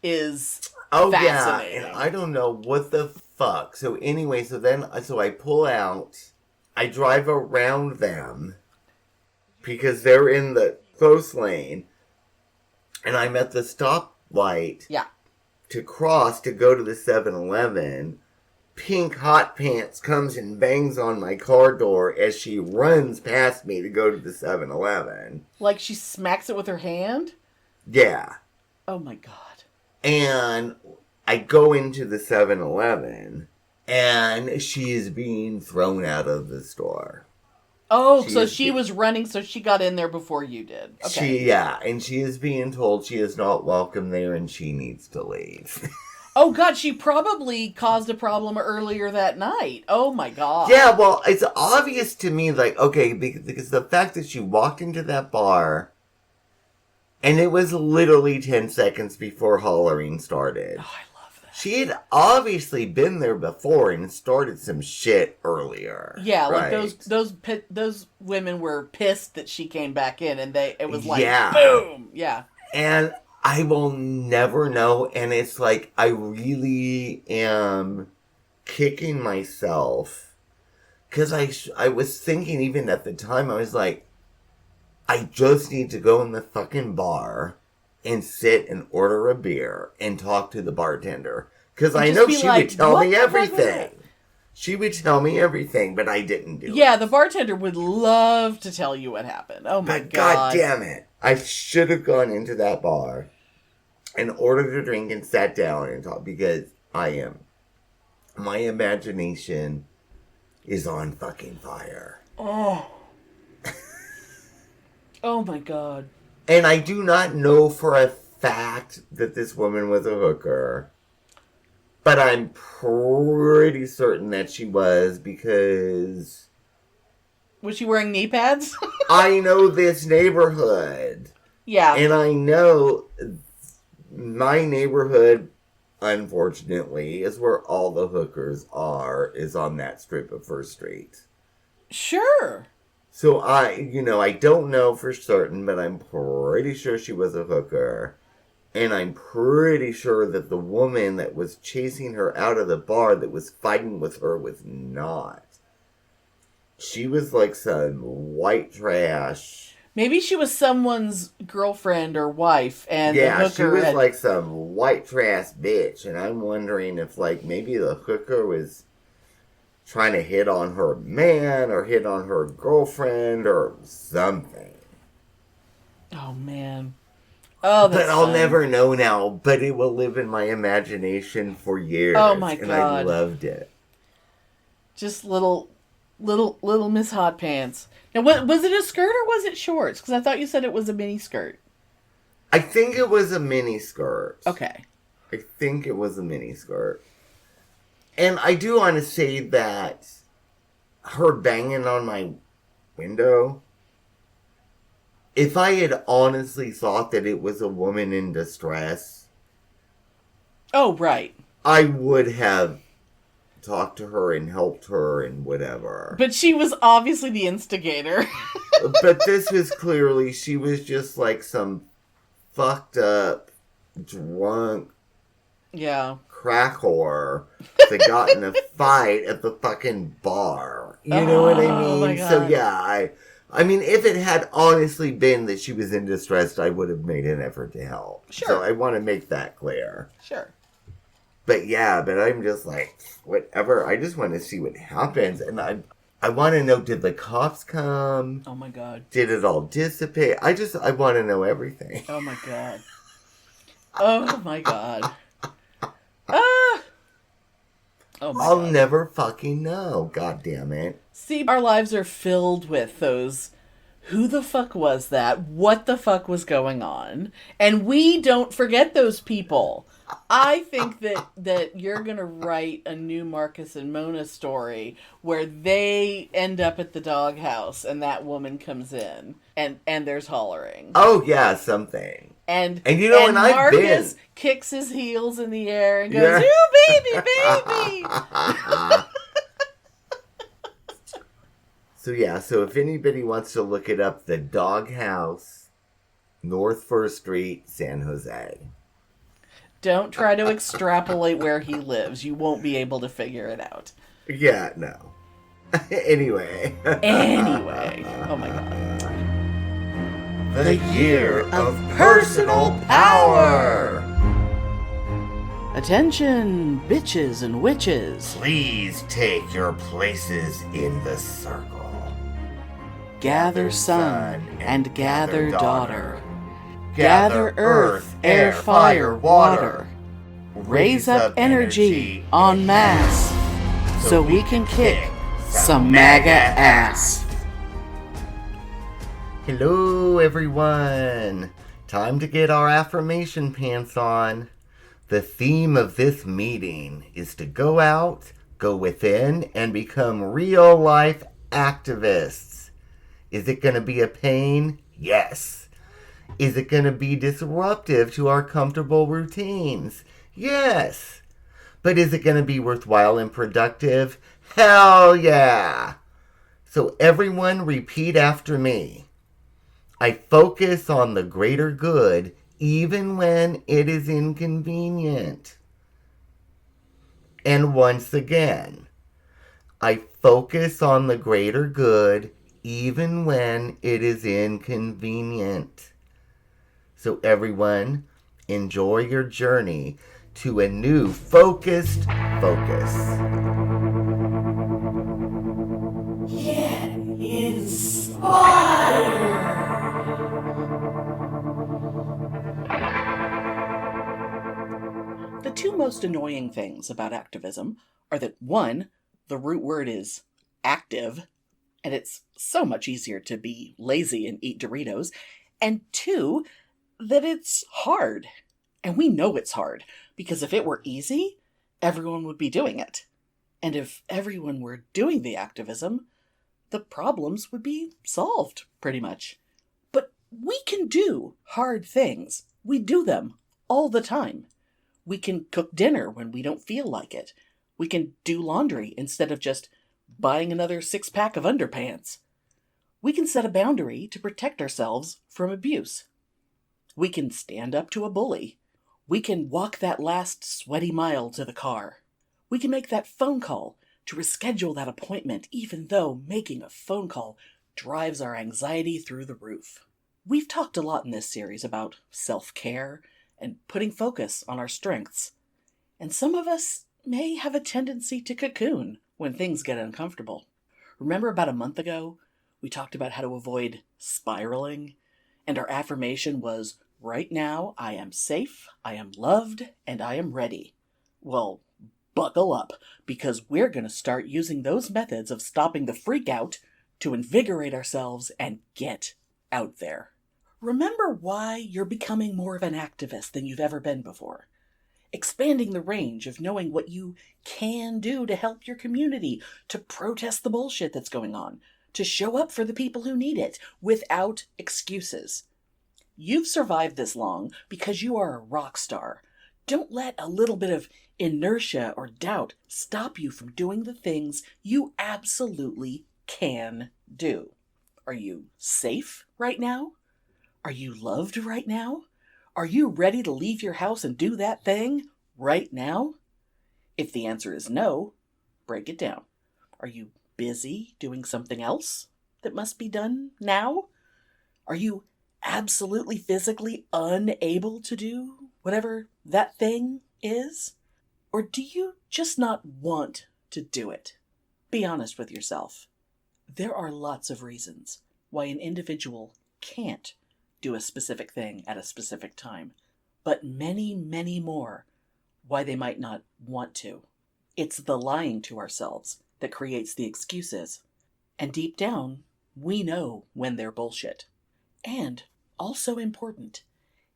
is fascinating. Yeah, and I don't know what the fuck. So anyway, so I pull out, I drive around them because they're in the close lane, and I'm at the stoplight. Yeah. To cross to go to the 7-Eleven. Pink Hot Pants comes and bangs on my car door as she runs past me to go to the 7-Eleven. Like she smacks it with her hand? Yeah. Oh my god. And I go into the 7-Eleven, and she is being thrown out of the store. Oh, so she was running, so she got in there before you did. Okay. And she is being told she is not welcome there and she needs to leave. Oh god, she probably caused a problem earlier that night. Oh my god. Yeah, well, it's obvious to me, like, okay, because the fact that she walked into that bar, and it was literally 10 seconds before hollering started. Oh, I love that. She had obviously been there before and started some shit earlier. Yeah, like right? those women were pissed that she came back in, and it was like, Yeah. boom! Yeah. And I will never know, and it's like, I really am kicking myself, because I was thinking even at the time, I was like, I just need to go in the fucking bar and sit and order a beer and talk to the bartender, because I know she would tell me everything. She would tell me everything, but I didn't do it. Yeah, the bartender would love to tell you what happened. Oh my But god. God damn it. I should have gone into that bar and ordered a drink and sat down and talked, because my imagination is on fucking fire. Oh. Oh my god. And I do not know for a fact that this woman was a hooker, but I'm pretty certain that she was, because Was she wearing knee pads? I know this neighborhood. Yeah. And I know my neighborhood, unfortunately, is where all the hookers is on that strip of First Street. Sure. So I don't know for certain, but I'm pretty sure she was a hooker. And I'm pretty sure that the woman that was chasing her out of the bar, that was fighting with her, was not. She was like some white trash. Maybe she was someone's girlfriend or wife, and the hooker she was like some white trash bitch, and I'm wondering if, like, maybe the hooker was trying to hit on her man, or hit on her girlfriend, or something. Oh, man. Oh, that's But I'll fun. never know now, but it will live in my imagination for years. Oh, my and God. I loved it. Just little Miss Hot Pants. Now, was it a skirt or was it shorts? Because I thought you said it was a mini skirt. I think it was a mini skirt. Okay. I think it was a mini skirt. And I do want to say that her banging on my window, if I had honestly thought that it was a woman in distress, Oh, right. I would have talked to her and helped her and whatever. But she was obviously the instigator. But this was clearly, she was just like some fucked up, drunk, Yeah. crack whore that got in a fight at the fucking bar. You know what I Oh, my mean? So God. yeah, I mean, if it had honestly been that she was in distress, I would have made an effort to help. Sure. So I want to make that clear. Sure. But yeah, but I'm just like, whatever. I just want to see what happens. And I want to know, did the cops come? Oh, my God. Did it all dissipate? I want to know everything. Oh, my God. Oh, my God. Ah! Oh my I'll God. never fucking know. God damn it. See, our lives are filled with those, who the fuck was that? What the fuck was going on? And we don't forget those people. I think that you're going to write a new Marcus and Mona story where they end up at the doghouse and that woman comes in and there's hollering. Oh, yeah, something. And you know, and I've Marcus been... kicks his heels in the air and goes, "Ooh, baby, baby!" So if anybody wants to look it up, the Doghouse, North 1st Street, San Jose. Don't try to extrapolate where he lives. You won't be able to figure it out. Yeah, no. Anyway. Oh my God. The year of personal power. Attention, bitches and witches. Please take your places in the circle. Gather son and gather daughter. Gather earth, air, fire, water. Raise up energy en masse so we can kick some MAGA ass. Hello, everyone. Time to get our affirmation pants on. The theme of this meeting is to go out, go within, and become real-life activists. Is it going to be a pain? Yes. Is it going to be disruptive to our comfortable routines? Yes. But is it going to be worthwhile and productive? Hell yeah. So everyone repeat after me. I focus on the greater good even when it is inconvenient. And once again, I focus on the greater good even when it is inconvenient. So everyone, enjoy your journey to a new focused focus. Get inspired! The two most annoying things about activism are that, one, the root word is active, and it's so much easier to be lazy and eat Doritos, and two, that it's hard. And we know it's hard, because if it were easy, everyone would be doing it. And if everyone were doing the activism, the problems would be solved, pretty much. But we can do hard things. We do them all the time. We can cook dinner when we don't feel like it. We can do laundry instead of just buying another 6-pack of underpants. We can set a boundary to protect ourselves from abuse. We can stand up to a bully. We can walk that last sweaty mile to the car. We can make that phone call to reschedule that appointment, even though making a phone call drives our anxiety through the roof. We've talked a lot in this series about self-care and putting focus on our strengths. And some of us may have a tendency to cocoon when things get uncomfortable. Remember about a month ago, we talked about how to avoid spiraling? And our affirmation was, right now, I am safe, I am loved, and I am ready. Well, buckle up, because we're going to start using those methods of stopping the freak out to invigorate ourselves and get out there. Remember why you're becoming more of an activist than you've ever been before. Expanding the range of knowing what you can do to help your community, to protest the bullshit that's going on, to show up for the people who need it without excuses. You've survived this long because you are a rock star. Don't let a little bit of inertia or doubt stop you from doing the things you absolutely can do. Are you safe right now? Are you loved right now? Are you ready to leave your house and do that thing right now? If the answer is no, break it down. Are you busy doing something else that must be done now? Are you absolutely physically unable to do whatever that thing is? Or do you just not want to do it? Be honest with yourself. There are lots of reasons why an individual can't do a specific thing at a specific time, but many, many more why they might not want to. It's the lying to ourselves that creates the excuses. And deep down, we know when they're bullshit. And, also important,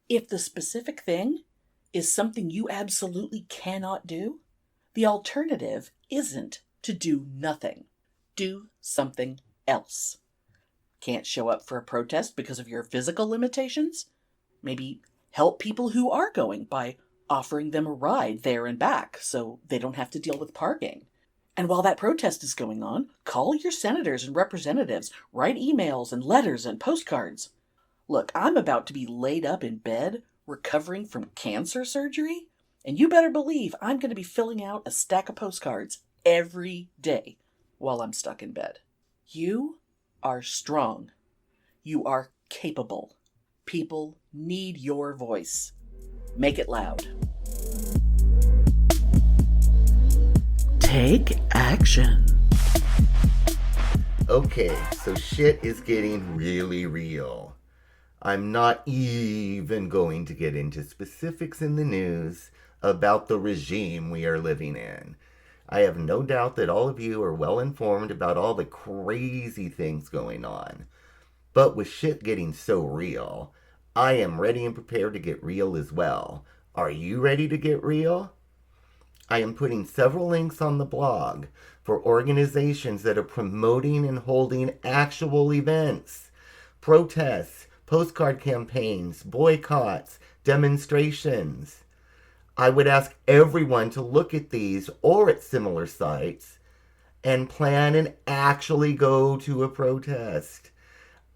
if the specific thing is something you absolutely cannot do, the alternative isn't to do nothing. Do something else. Can't show up for a protest because of your physical limitations? Maybe help people who are going by offering them a ride there and back so they don't have to deal with parking. And while that protest is going on, call your senators and representatives, write emails and letters and postcards. Look, I'm about to be laid up in bed, recovering from cancer surgery, and you better believe I'm going to be filling out a stack of postcards every day while I'm stuck in bed. You are strong. You are capable. People need your voice. Make it loud. Take action. Okay, so shit is getting really real. I'm not even going to get into specifics in the news about the regime we are living in. I have no doubt that all of you are well informed about all the crazy things going on. But with shit getting so real, I am ready and prepared to get real as well. Are you ready to get real? I am putting several links on the blog for organizations that are promoting and holding actual events, protests, postcard campaigns, boycotts, demonstrations. I would ask everyone to look at these or at similar sites and plan and actually go to a protest.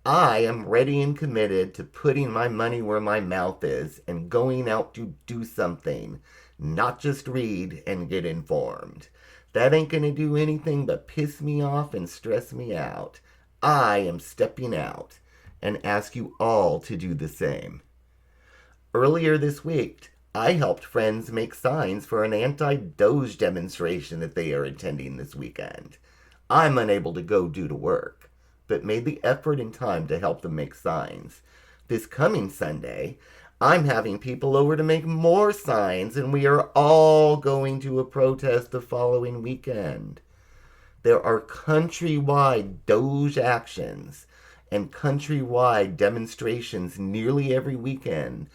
I am ready and committed to putting my money where my mouth is and going out to do something, not just read and get informed. That ain't gonna do anything but piss me off and stress me out. I am stepping out and ask you all to do the same. Earlier this week, I helped friends make signs for an anti-Doge demonstration that they are attending this weekend. I'm unable to go due to work, but made the effort and time to help them make signs. This coming Sunday, I'm having people over to make more signs, and we are all going to a protest the following weekend. There are countrywide Doge actions and countrywide demonstrations nearly every weekend.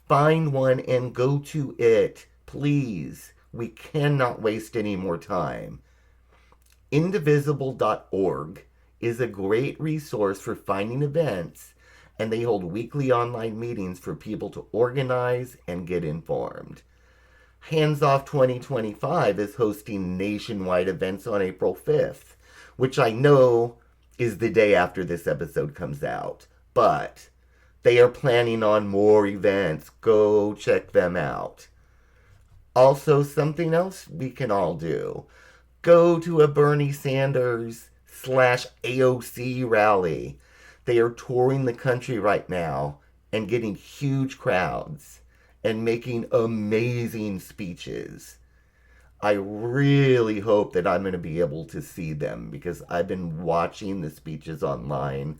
Find one and go to it, please. We cannot waste any more time. Indivisible.org is a great resource for finding events, and they hold weekly online meetings for people to organize and get informed. Hands Off 2025 is hosting nationwide events on April 5th, which I know is the day after this episode comes out, but they are planning on more events. Go check them out. Also, something else we can all do. Go to a Bernie Sanders / AOC rally. They are touring the country right now and getting huge crowds and making amazing speeches. I really hope that I'm going to be able to see them because I've been watching the speeches online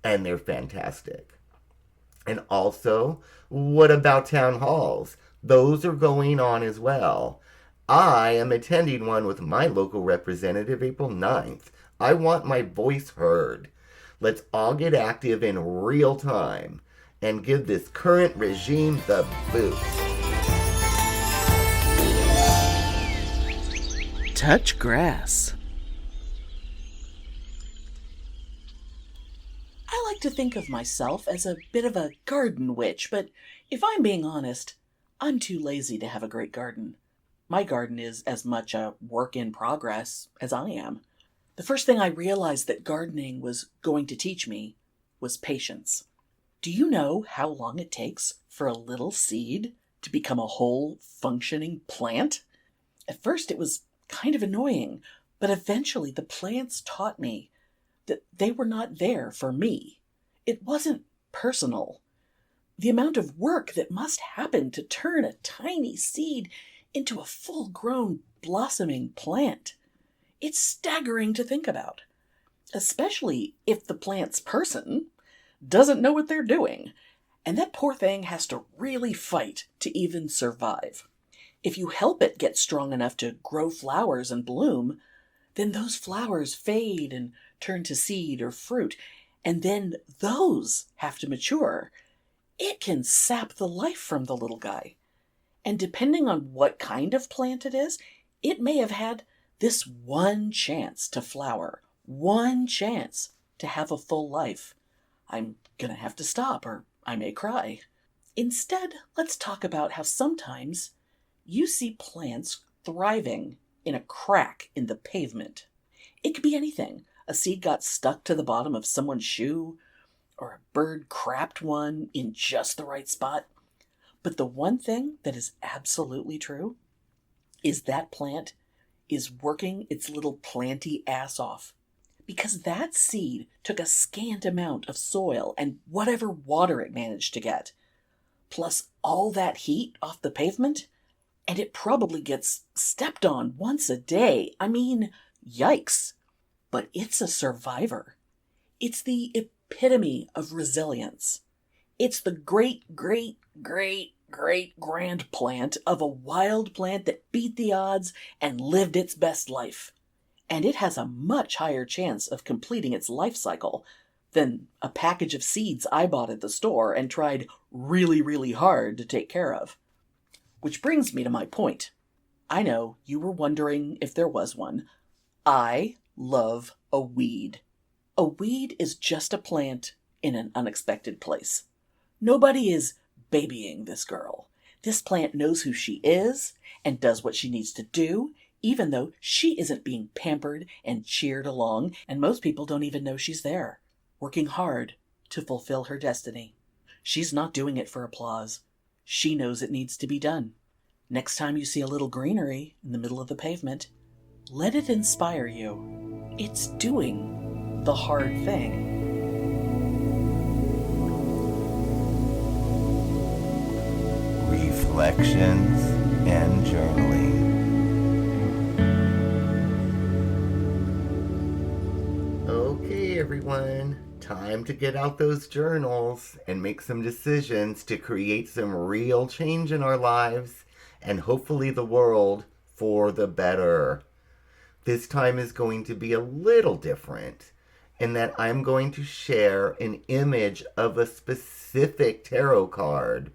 and they're fantastic. And also, what about town halls? Those are going on as well. I am attending one with my local representative April 9th. I want my voice heard. Let's all get active in real time and give this current regime the boot. Touch grass. I like to think of myself as a bit of a garden witch, but if I'm being honest, I'm too lazy to have a great garden. My garden is as much a work in progress as I am. The first thing I realized that gardening was going to teach me was patience. Do you know how long it takes for a little seed to become a whole functioning plant? At first it was kind of annoying, but eventually the plants taught me that they were not there for me. It wasn't personal. The amount of work that must happen to turn a tiny seed into a full-grown, blossoming plant. It's staggering to think about, especially if the plant's person doesn't know what they're doing, and that poor thing has to really fight to even survive. If you help it get strong enough to grow flowers and bloom, then those flowers fade and turn to seed or fruit, and then those have to mature. It can sap the life from the little guy. And depending on what kind of plant it is, it may have had this one chance to flower, one chance to have a full life. I'm gonna have to stop, or I may cry. Instead, let's talk about how sometimes you see plants thriving in a crack in the pavement. It could be anything. A seed got stuck to the bottom of someone's shoe, or a bird crapped one in just the right spot. But the one thing that is absolutely true is that plant is working its little planty ass off, because that seed took a scant amount of soil and whatever water it managed to get, plus all that heat off the pavement, and it probably gets stepped on once a day. I mean, yikes. But it's a survivor. It's the epitome of resilience. It's the great grand plant of a wild plant that beat the odds and lived its best life. And it has a much higher chance of completing its life cycle than a package of seeds I bought at the store and tried really hard to take care of. Which brings me to my point. I know you were wondering if there was one. I love a weed. A weed is just a plant in an unexpected place. Nobody is babying this girl. This plant knows who she is and does what she needs to do, even though she isn't being pampered and cheered along, and most people don't even know she's there, working hard to fulfill her destiny. She's not doing it for applause. She knows it needs to be done. Next time you see a little greenery in the middle of the pavement, let it inspire you. It's doing the hard thing. Reflections and journaling. Okay, everyone. Time to get out those journals and make some decisions to create some real change in our lives and hopefully the world for the better. This time is going to be a little different in that I'm going to share an image of a specific tarot card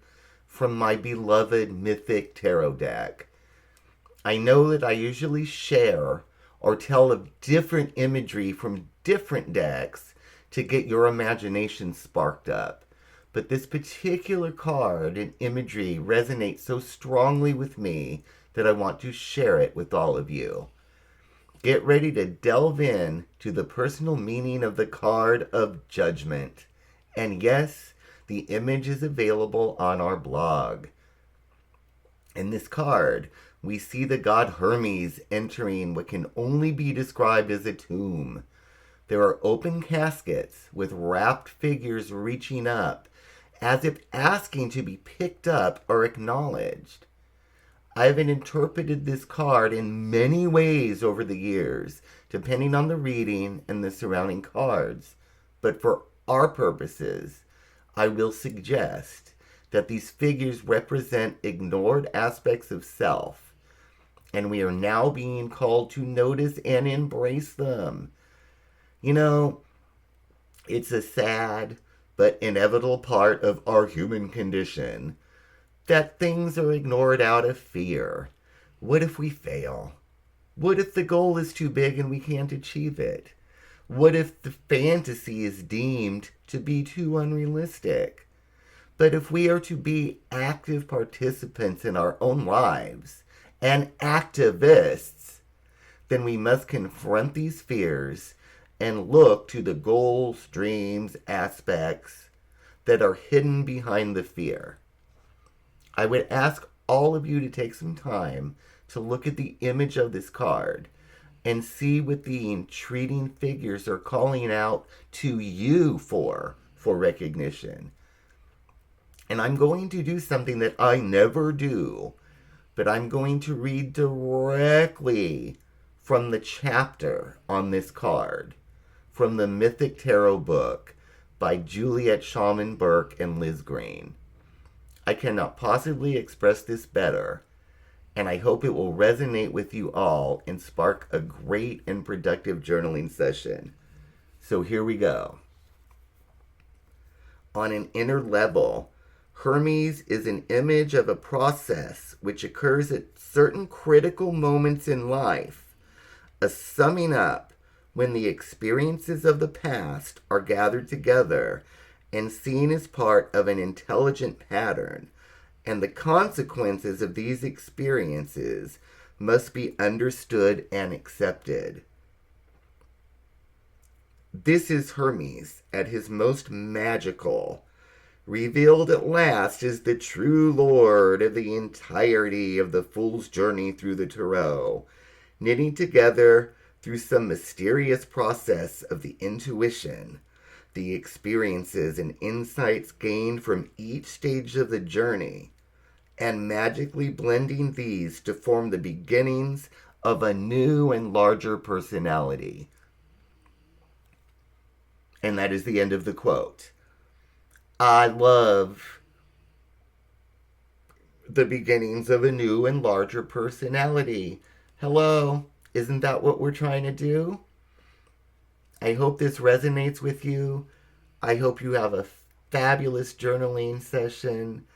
from my beloved Mythic Tarot deck. I know that I usually share or tell of different imagery from different decks to get your imagination sparked up. But this particular card and imagery resonates so strongly with me that I want to share it with all of you. Get ready to delve in to the personal meaning of the card of Judgment. And yes, the image is available on our blog. In this card, we see the god Hermes entering what can only be described as a tomb. There are open caskets with wrapped figures reaching up, as if asking to be picked up or acknowledged. I've interpreted this card in many ways over the years, depending on the reading and the surrounding cards. But for our purposes, I will suggest that these figures represent ignored aspects of self, and we are now being called to notice and embrace them. You know, it's a sad but inevitable part of our human condition that things are ignored out of fear. What if we fail? What if the goal is too big and we can't achieve it? What if the fantasy is deemed to be too unrealistic? But if we are to be active participants in our own lives and activists, then we must confront these fears and look to the goals, dreams, aspects that are hidden behind the fear. I would ask all of you to take some time to look at the image of this card and see what the entreating figures are calling out to you for recognition. And I'm going to do something that I never do, but I'm going to read directly from the chapter on this card, from the Mythic Tarot book by Juliet Shaman Burke and Liz Green. I cannot possibly express this better. and I hope it will resonate with you all and spark a great and productive journaling session. So here we go. On an inner level, Hermes is an image of a process which occurs at certain critical moments in life, a summing up when the experiences of the past are gathered together and seen as part of an intelligent pattern, and the consequences of these experiences must be understood and accepted. This is Hermes at his most magical, revealed at last as the true lord of the entirety of the fool's journey through the tarot, knitting together through some mysterious process of the intuition, the experiences and insights gained from each stage of the journey, and magically blending these to form the beginnings of a new and larger personality. And that is the end of the quote. I love the beginnings of a new and larger personality. Hello, isn't that what we're trying to do? I hope this resonates with you. I hope you have a fabulous journaling session.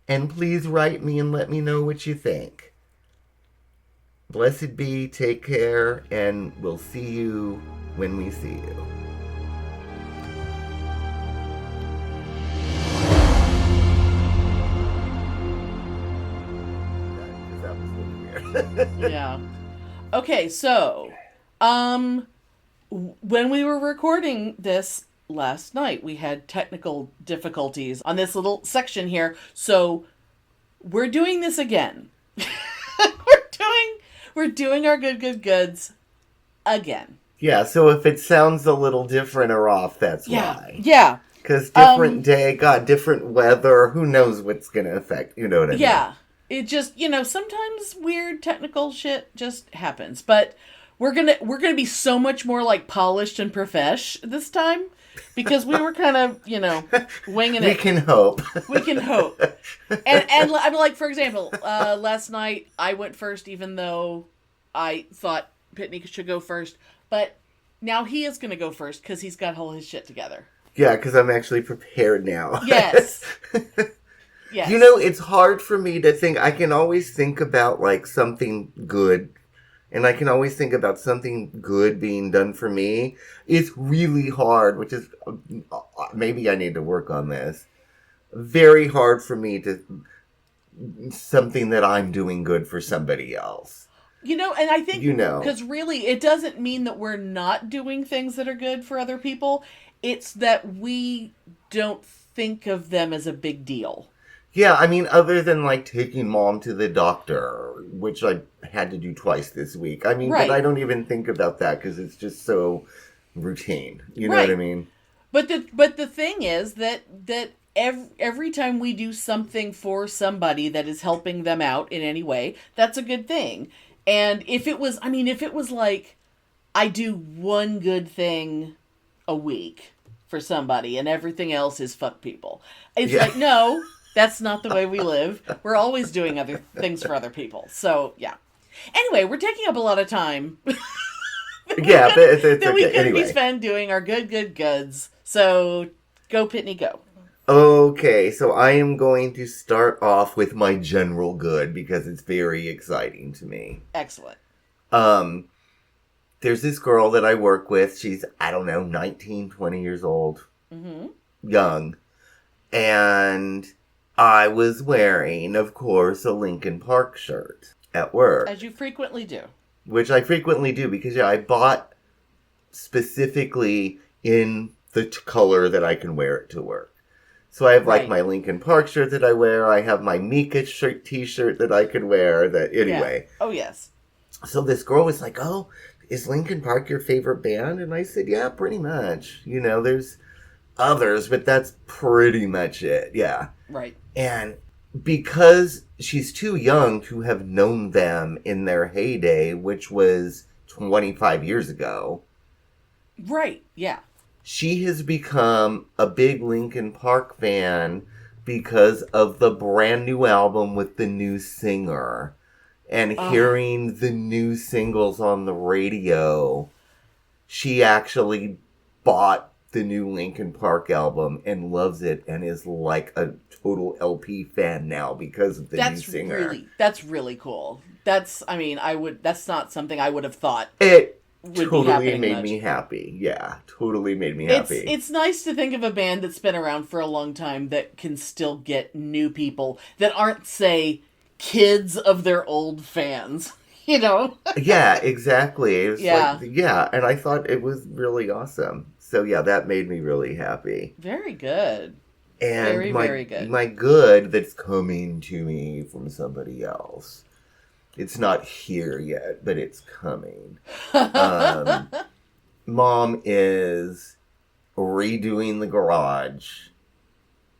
And please write me and let me know what you think. Blessed be, take care, and we'll see you when we see you. That was a little weird. Yeah. Okay, so, when we were recording this last night, we had technical difficulties on this little section here, so we're doing this again. we're doing our goods again. Yeah, so if it sounds a little different or off, that's why. Yeah. Because different day, different weather, who knows what's going to affect, you know what I mean? Yeah. It just, sometimes weird technical shit just happens, but we're gonna be so much more like polished and profesh this time because we were kind of, winging it. We can hope. We can hope. And I'm like, for example, last night I went first, even though I thought Pitney should go first, but now he is gonna go first because he's got all his shit together. Yeah, because I'm actually prepared now. Yes. Yes. It's hard for me to think. I can always think about, something good. And I can always think about something good being done for me. It's really hard, which is... maybe I need to work on this. Very hard for me to... something that I'm doing good for somebody else. And I think... Because really, it doesn't mean that we're not doing things that are good for other people. It's that we don't think of them as a big deal. Yeah, I mean, other than, taking Mom to the doctor, which I had to do twice this week. I mean, right. But I don't even think about that because it's just so routine. You know right. what I mean? But the thing is that every time we do something for somebody that is helping them out in any way, that's a good thing. And if it was like, I do one good thing a week for somebody and everything else is fuck people. It's like, no... That's not the way we live. We're always doing other things for other people. So, yeah. Anyway, we're taking up a lot of time. Yeah, but it's that okay. we could Anyway. be spent doing our goods. So, go Pitney, go. Okay, so I am going to start off with my general good because it's very exciting to me. Excellent. There's this girl that I work with. She's, 19, 20 years old. Mm-hmm. Young. And... I was wearing, of course, a Linkin Park shirt at work. As you frequently do. Which I frequently do because, I bought specifically in the color that I can wear it to work. So I have, my Linkin Park shirt that I wear. I have my Mika t-shirt that I can wear. Anyway. Yeah. Oh, yes. So this girl was like, oh, is Linkin Park your favorite band? And I said, yeah, pretty much. There's others, but that's pretty much it. Yeah. Right. And because she's too young to have known them in their heyday, which was 25 years ago. Right, yeah. She has become a big Linkin Park fan because of the brand new album with the new singer. And hearing the new singles on the radio, she actually bought the new Linkin Park album and loves it and is like a total LP fan now because of the new singer. That's really cool. That's not something I would have thought. It would be totally made much. me happy. Yeah, totally made me happy. It's nice to think of a band that's been around for a long time that can still get new people that aren't, say, kids of their old fans. You know? Yeah, exactly. It was Yeah. And I thought it was really awesome. So yeah, that made me really happy. Very good. And Very, very good. My good that's coming to me from somebody else. It's not here yet, but it's coming. Mom is redoing the garage,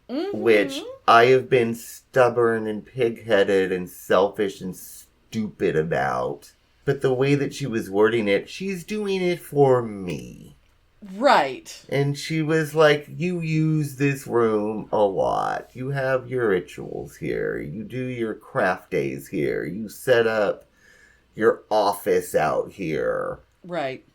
which I have been stubborn and pig-headed and selfish and stupid about. But the way that she was wording it, she's doing it for me. Right. And she was like, you use this room a lot. You have your rituals here. You do your craft days here. You set up your office out here. Right.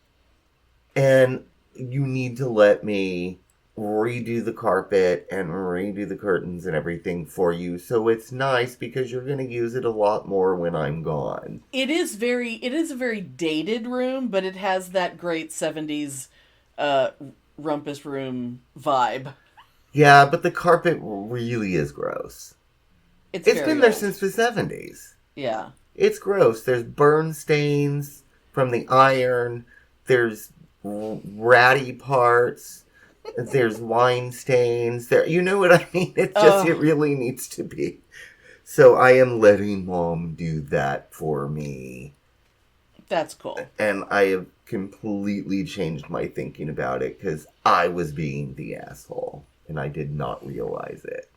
And you need to let me redo the carpet and redo the curtains and everything for you. So it's nice because you're going to use it a lot more when I'm gone. It is a very dated room, but it has that great 70s rumpus room vibe. Yeah, but the carpet really is gross. It's been there since the 70s. Yeah. It's gross. There's burn stains from the iron. There's ratty parts. There's wine stains. You know what I mean? It really needs to be. So I am letting Mom do that for me. That's cool. And I have completely changed my thinking about it because I was being the asshole and I did not realize it.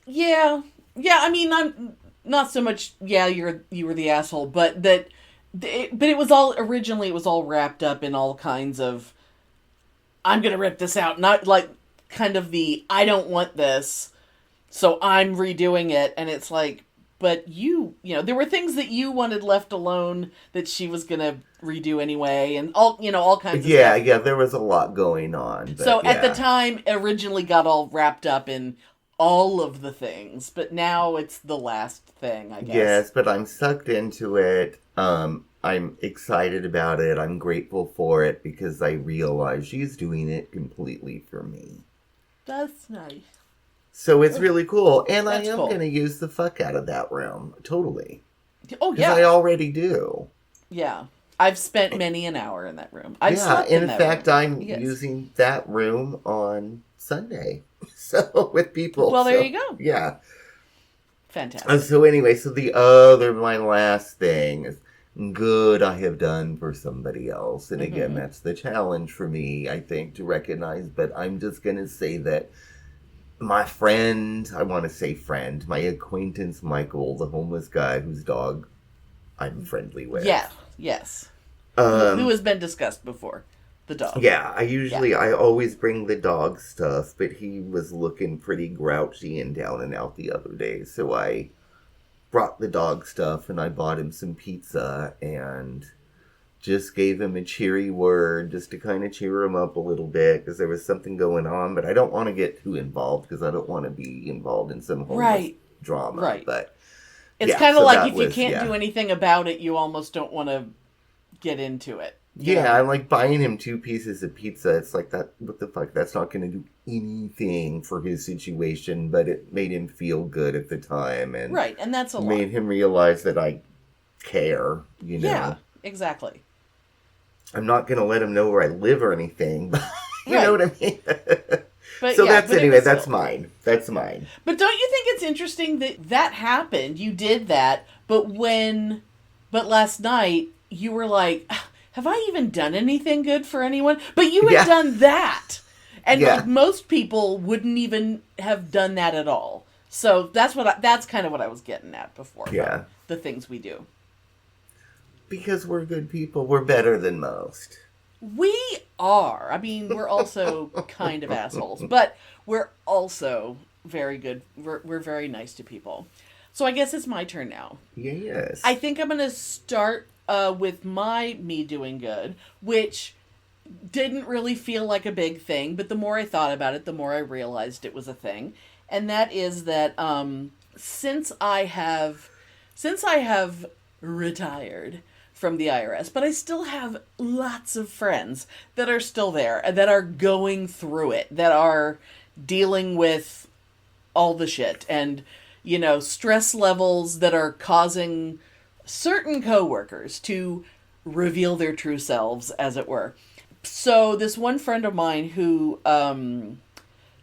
Yeah. I mean, I'm not so much. Yeah, you were the asshole, but it was all originally. It was all wrapped up in all kinds of. I'm gonna rip this out, not like kind of the I don't want this, so I'm redoing it, and it's like. But you know, there were things that you wanted left alone that she was gonna redo anyway, and all kinds of stuff. Yeah, there was a lot going on. But so at the time, originally got all wrapped up in all of the things, but now it's the last thing, I guess. Yes, but I'm sucked into it. I'm excited about it. I'm grateful for it because I realize she's doing it completely for me. That's nice. So it's really cool. And That's I am cool. going to use the fuck out of that room. Totally. Oh, yeah. Because I already do. Yeah. I've spent many an hour in that room. I've slept in that fact, room. I'm using that room on Sunday. So, with people. Well, there you go. Yeah. Fantastic. So anyway, my last thing is good I have done for somebody else. And again, that's the challenge for me, I think, to recognize. But I'm just going to say that my friend, my acquaintance Michael, the homeless guy whose dog I'm friendly with. Yeah, yes. Who has been discussed before. The dog. Yeah, I always bring the dog stuff, but he was looking pretty grouchy and down and out the other day. So I brought the dog stuff and I bought him some pizza and just gave him a cheery word just to kind of cheer him up a little bit because there was something going on, but I don't want to get too involved because I don't want to be involved in some homeless drama. Right. But it's kind of like if you can't do anything about it, you almost don't want to get into it. Yeah, I'm like buying him 2 pieces of pizza. It's like that. What the fuck? That's not going to do anything for his situation, but it made him feel good at the time, and and that's made him realize that I care. You know. Yeah, exactly. I'm not going to let him know where I live or anything, but you know what I mean. But so that's mine. That's mine. But don't you think it's interesting that happened? You did that, but last night you were like, have I even done anything good for anyone? But you had done that. And like most people wouldn't even have done that at all. So that's kind of what I was getting at before. Yeah. The things we do. Because we're good people. We're better than most. We are. I mean, we're also kind of assholes, but we're also very good. We're very nice to people. So I guess it's my turn now. Yes. I think I'm going to start with my me doing good, which didn't really feel like a big thing, but the more I thought about it, the more I realized it was a thing. And that is that since I have retired from the IRS, but I still have lots of friends that are still there, that are going through it, that are dealing with all the shit and, you know, stress levels that are causing certain coworkers to reveal their true selves, as it were. So this one friend of mine who,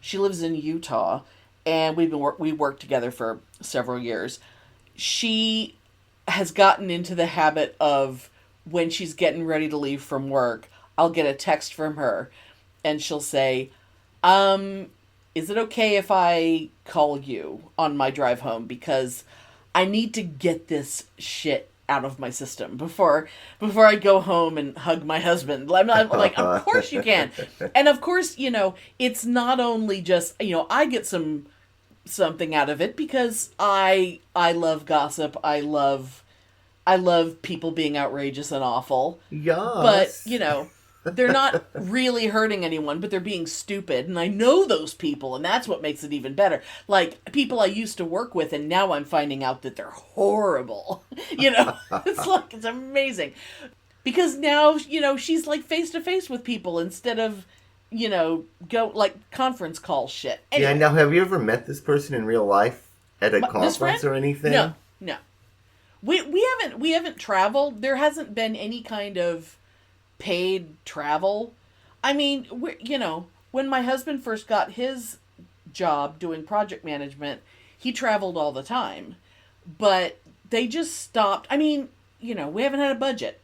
she lives in Utah, and we worked together for several years. She has gotten into the habit of, when she's getting ready to leave from work, I'll get a text from her, and she'll say, is it okay if I call you on my drive home? Because I need to get this shit out of my system before I go home and hug my husband. I'm like, of course you can. And of course, you know, it's not only just, you know, I get something out of it because I love gossip. I love people being outrageous and awful. Yes. But, you know, they're not really hurting anyone, but they're being stupid. And I know those people, and that's what makes it even better. Like, people I used to work with, and now I'm finding out that they're horrible. You know, it's amazing. Because now, you know, she's like face to face with people instead of, you know, conference call shit. Anyway, yeah, now have you ever met this person in real life at a conference or anything? No. We haven't traveled. There hasn't been any kind of paid travel. I mean, you know, when my husband first got his job doing project management, he traveled all the time. But they just stopped. I mean, you know, we haven't had a budget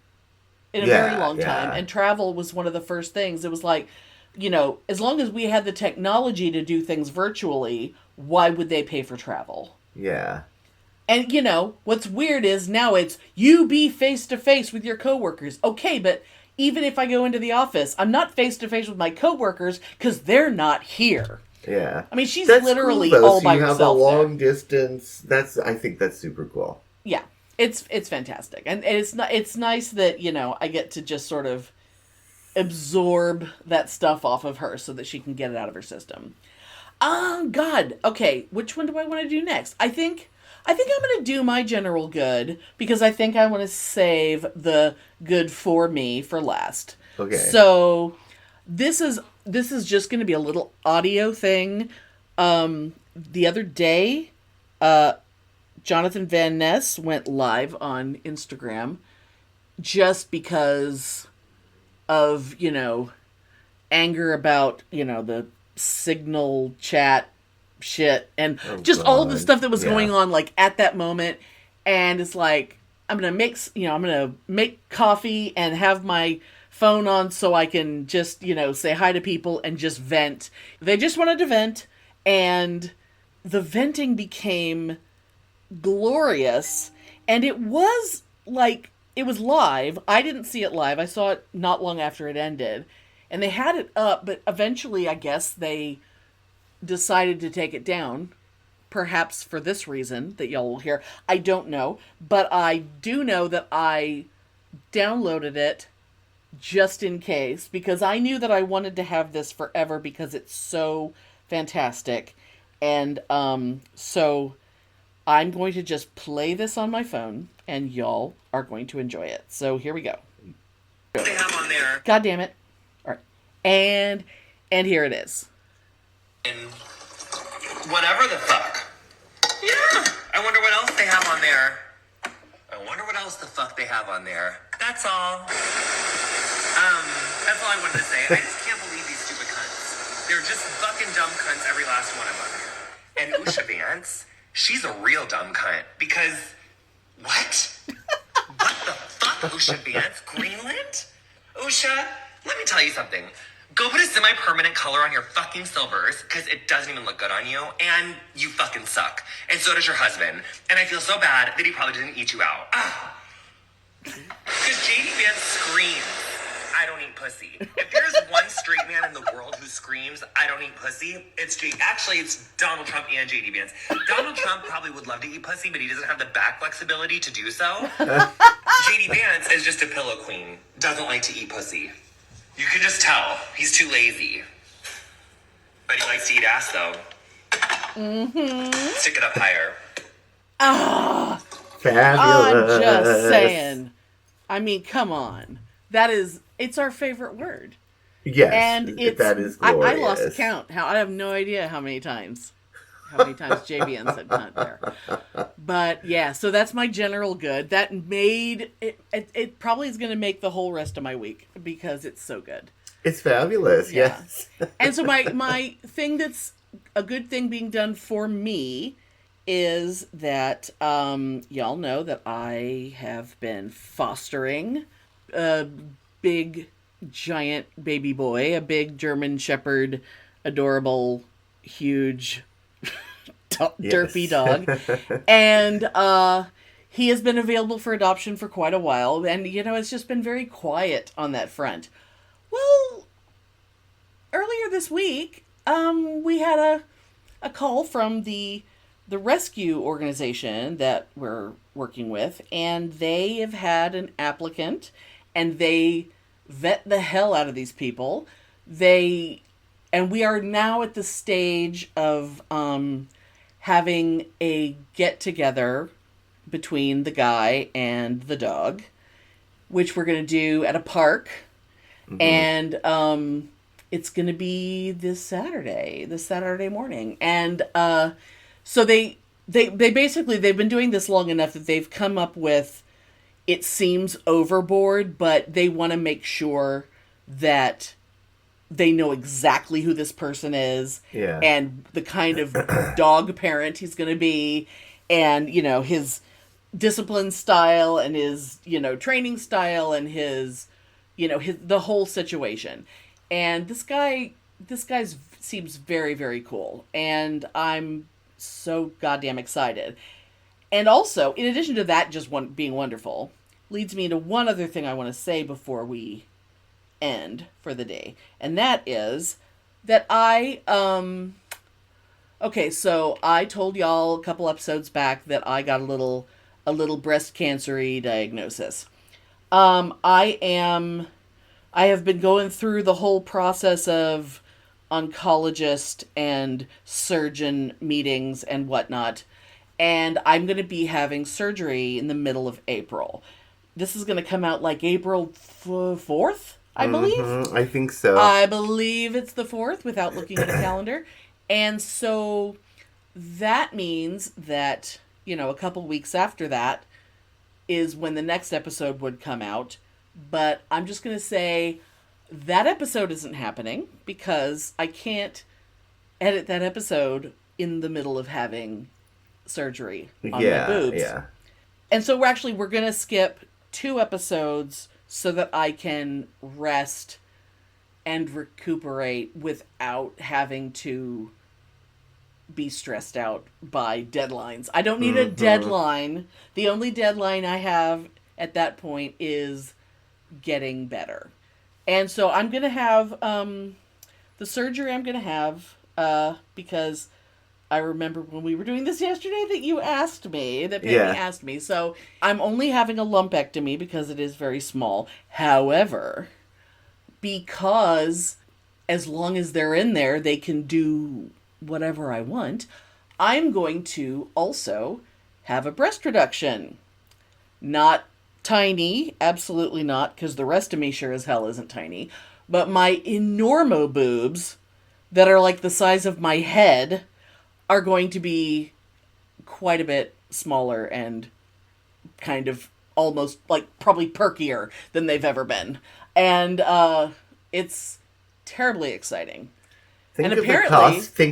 in a very long time. And travel was one of the first things. It was like, you know, as long as we had the technology to do things virtually, why would they pay for travel? Yeah. And, you know, what's weird is now it's you be face-to-face with your coworkers. Okay, but even if I go into the office, I'm not face-to-face with my coworkers because they're not here. Yeah. I mean, she's that's literally cool, all so by you herself. have a long there. distance. I think that's super cool. Yeah, it's fantastic. And it's nice that, you know, I get to just sort of absorb that stuff off of her so that she can get it out of her system. Oh, God. Okay, which one do I want to do next? I think I'm going to do my general good because I think I want to save the good for me for last. Okay. So this is just going to be a little audio thing. The other day, Jonathan Van Ness went live on Instagram just because of, you know, anger about, you know, the Signal chat shit and just all of the stuff that was going on, like, at that moment. And it's like, I'm gonna make coffee and have my phone on so I can just, you know, say hi to people and just vent. They just wanted to vent, and the venting became glorious. And it was like, it was live. I didn't see it live. I saw it not long after it ended. And they had it up, but eventually I guess they decided to take it down. Perhaps for this reason that y'all will hear. I don't know. But I do know that I downloaded it just in case, because I knew that I wanted to have this forever because it's so fantastic. And so I'm going to just play this on my phone, and y'all are going to enjoy it. So here we go. They have on there. God damn it. All right. And here it is. And whatever the fuck. Yeah. I wonder what else they have on there. I wonder what else the fuck they have on there. That's all. That's all I wanted to say. I just can't believe these stupid cunts. They're just fucking dumb cunts, every last one of them. And Usha Vance, she's a real dumb cunt. Because, what? What the fuck, Usha Vance? Greenland? Usha, let me tell you something. Go put a semi-permanent color on your fucking silvers, because it doesn't even look good on you, and you fucking suck. And so does your husband. And I feel so bad that he probably didn't eat you out. Because JD Vance screams, I don't eat pussy. If there's one straight man in the world who screams, I don't eat pussy, it's Actually, it's Donald Trump and JD Vance. Donald Trump probably would love to eat pussy, but he doesn't have the back flexibility to do so. JD Vance is just a pillow queen. Doesn't like to eat pussy. You can just tell. He's too lazy. But he likes to eat ass, though. Mm-hmm. Stick it up higher. Ah, Fabulous. I'm just saying. I mean, come on. It's our favorite word. Yes, and that is I glorious. lost count. I have no idea how many times JVN said cunt there. But yeah, so that's my general good. That made it probably is going to make the whole rest of my week because it's so good. It's fabulous, Yeah. yes. And so my thing that's a good thing being done for me is that y'all know that I have been fostering a big giant baby boy, a big German Shepherd, adorable, huge, derpy dog. And he has been available for adoption for quite a while. And, it's just been very quiet on that front. Well, earlier this week, we had a call from the rescue organization that we're working with, and they have had an applicant, and they vet the hell out of these people. And we are now at the stage of having a get-together between the guy and the dog, which we're going to do at a park. Mm-hmm. And it's going to be this Saturday morning. And so they basically, they've been doing this long enough that they've come up with, it seems overboard, but they want to make sure that they know exactly who this person is, and the kind of dog parent he's going to be, and, his discipline style and his, training style and his, the whole situation. And this guy seems very, very cool. And I'm so goddamn excited. And also, in addition to that just being wonderful, leads me into one other thing I want to say before we end for the day. And that is that okay, so I told y'all a couple episodes back that I got a little breast cancer-y diagnosis. I have been going through the whole process of oncologist and surgeon meetings and whatnot. And I'm going to be having surgery in the middle of April. This is going to come out like April 4th, I believe. I think so. I believe it's the 4th without looking at a calendar. And so that means that, a couple weeks after that is when the next episode would come out. But I'm just going to say that episode isn't happening because I can't edit that episode in the middle of having surgery on my boobs. Yeah. And so we're going to skip 2 episodes so that I can rest and recuperate without having to be stressed out by deadlines. I don't need a deadline. The only deadline I have at that point is getting better. And so I'm going to have the surgery I'm going to have because I remember when we were doing this yesterday that you asked me, that Pitney asked me. So I'm only having a lumpectomy because it is very small. However, because as long as they're in there, they can do whatever I want, I'm going to also have a breast reduction. Not tiny, absolutely not, because the rest of me sure as hell isn't tiny. But my enormo boobs that are like the size of my head are going to be quite a bit smaller and kind of almost like probably perkier than they've ever been. And it's terribly exciting. Think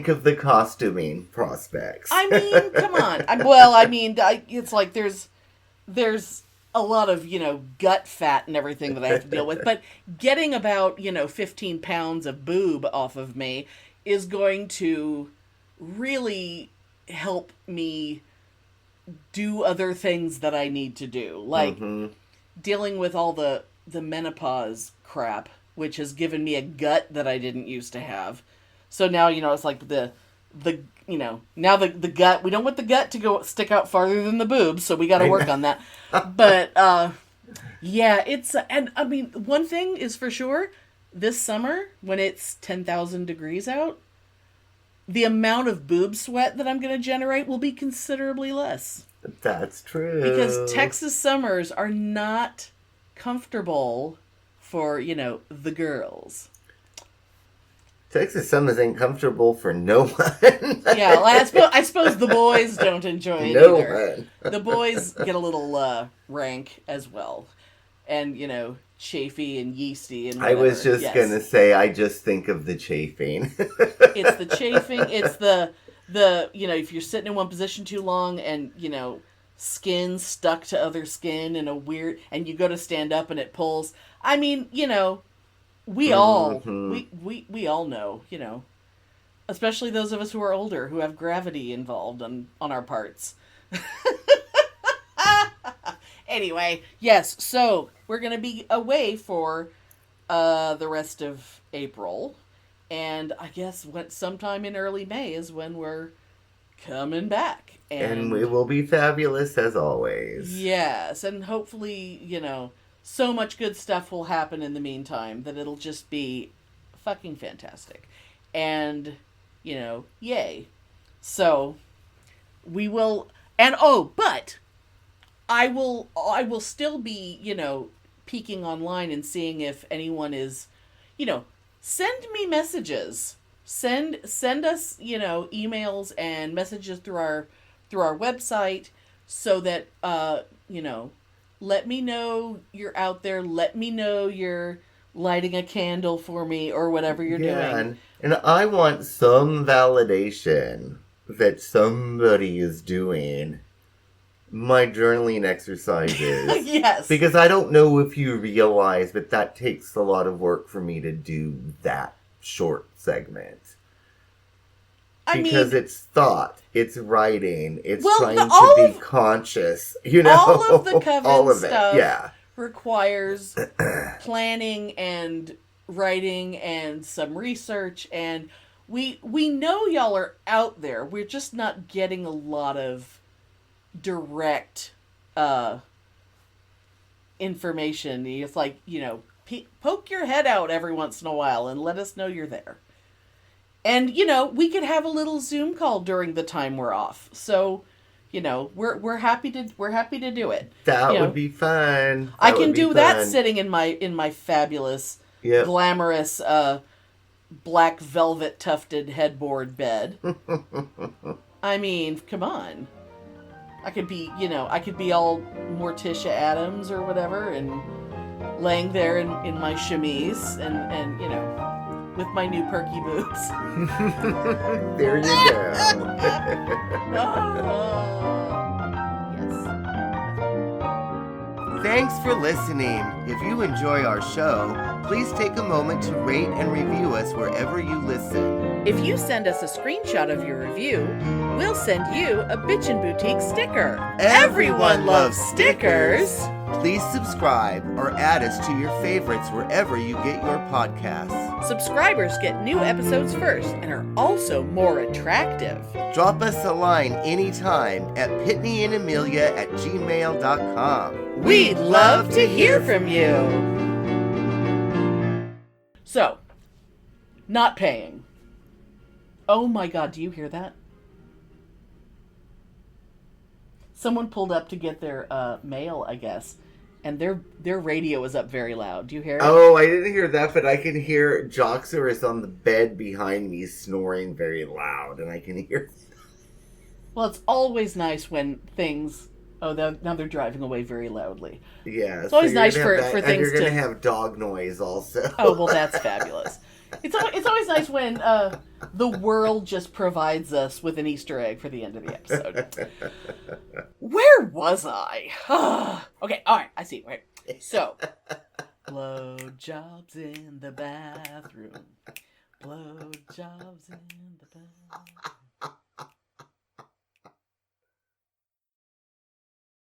of the costuming prospects. I mean, come on. It's like there's a lot of, gut fat and everything that I have to deal with. But getting about, 15 pounds of boob off of me is going to really help me do other things that I need to do. Like dealing with all the menopause crap which has given me a gut that I didn't used to have. So now, it's like the now the gut, we don't want the gut to go stick out farther than the boobs, so we got to work on that. But, yeah, and I mean, one thing is for sure, this summer, when it's 10,000 degrees out, the amount of boob sweat that I'm going to generate will be considerably less. That's true. Because Texas summers are not comfortable for, the girls. Texas summers ain't comfortable for no one. Yeah, well, I suppose the boys don't enjoy it either. The boys get a little rank as well. And, chafy and yeasty and whatever. I was just going to say, I just think of the chafing. It's the chafing. It's the if you're sitting in one position too long and, skin stuck to other skin in a weird, and you go to stand up and it pulls. I mean, we all, we all know, especially those of us who are older, who have gravity involved on our parts. Anyway, yes, so we're going to be away for the rest of April, and I guess sometime in early May is when we're coming back. And we will be fabulous as always. Yes, and hopefully, so much good stuff will happen in the meantime that it'll just be fucking fantastic. And, yay. So, we will, and but I will still be, peeking online and seeing if anyone is, send me messages. Send us, emails and messages through our website so that, let me know you're out there. Let me know you're lighting a candle for me or whatever you're doing. And I want some validation that somebody is doing my journaling exercises. Yes. Because I don't know if you realize, but that takes a lot of work for me to do that short segment. Because it's thought, it's writing, it's trying to be conscious, All of the Coven all of stuff it, yeah. requires planning and writing and some research, and we know y'all are out there. We're just not getting a lot of direct information. It's like, poke your head out every once in a while and let us know you're there. And, we could have a little Zoom call during the time we're off. So, we're happy to do it. That would be fun. I can do that sitting in my fabulous, glamorous, black velvet tufted headboard bed. I mean, come on. I could be all Morticia Adams or whatever and laying there in my chemise and with my new perky boobs. There you go. Yes. Thanks for listening. If you enjoy our show, please take a moment to rate and review us wherever you listen. If you send us a screenshot of your review, we'll send you a Bitchin' Boutique sticker. Everyone loves stickers. Please subscribe or add us to your favorites wherever you get your podcasts. Subscribers get new episodes first and are also more attractive. Drop us a line anytime at PitneyAndAmelia@gmail.com. We'd love to hear from you. So, not paying. Oh my God, do you hear that? Someone pulled up to get their mail, I guess, and their radio was up very loud. Do you hear it? Oh, I didn't hear that, but I can hear Joxer is on the bed behind me snoring very loud, and I can hear. Well, it's always nice when things. Oh, now they're driving away very loudly. Yeah, it's always nice for things and you're gonna have dog noise also. Oh well, that's fabulous. It's always nice when the world just provides us with an Easter egg for the end of the episode. Where was I? Okay, all right, I see. Right. So, blow jobs in the bathroom. Blow jobs in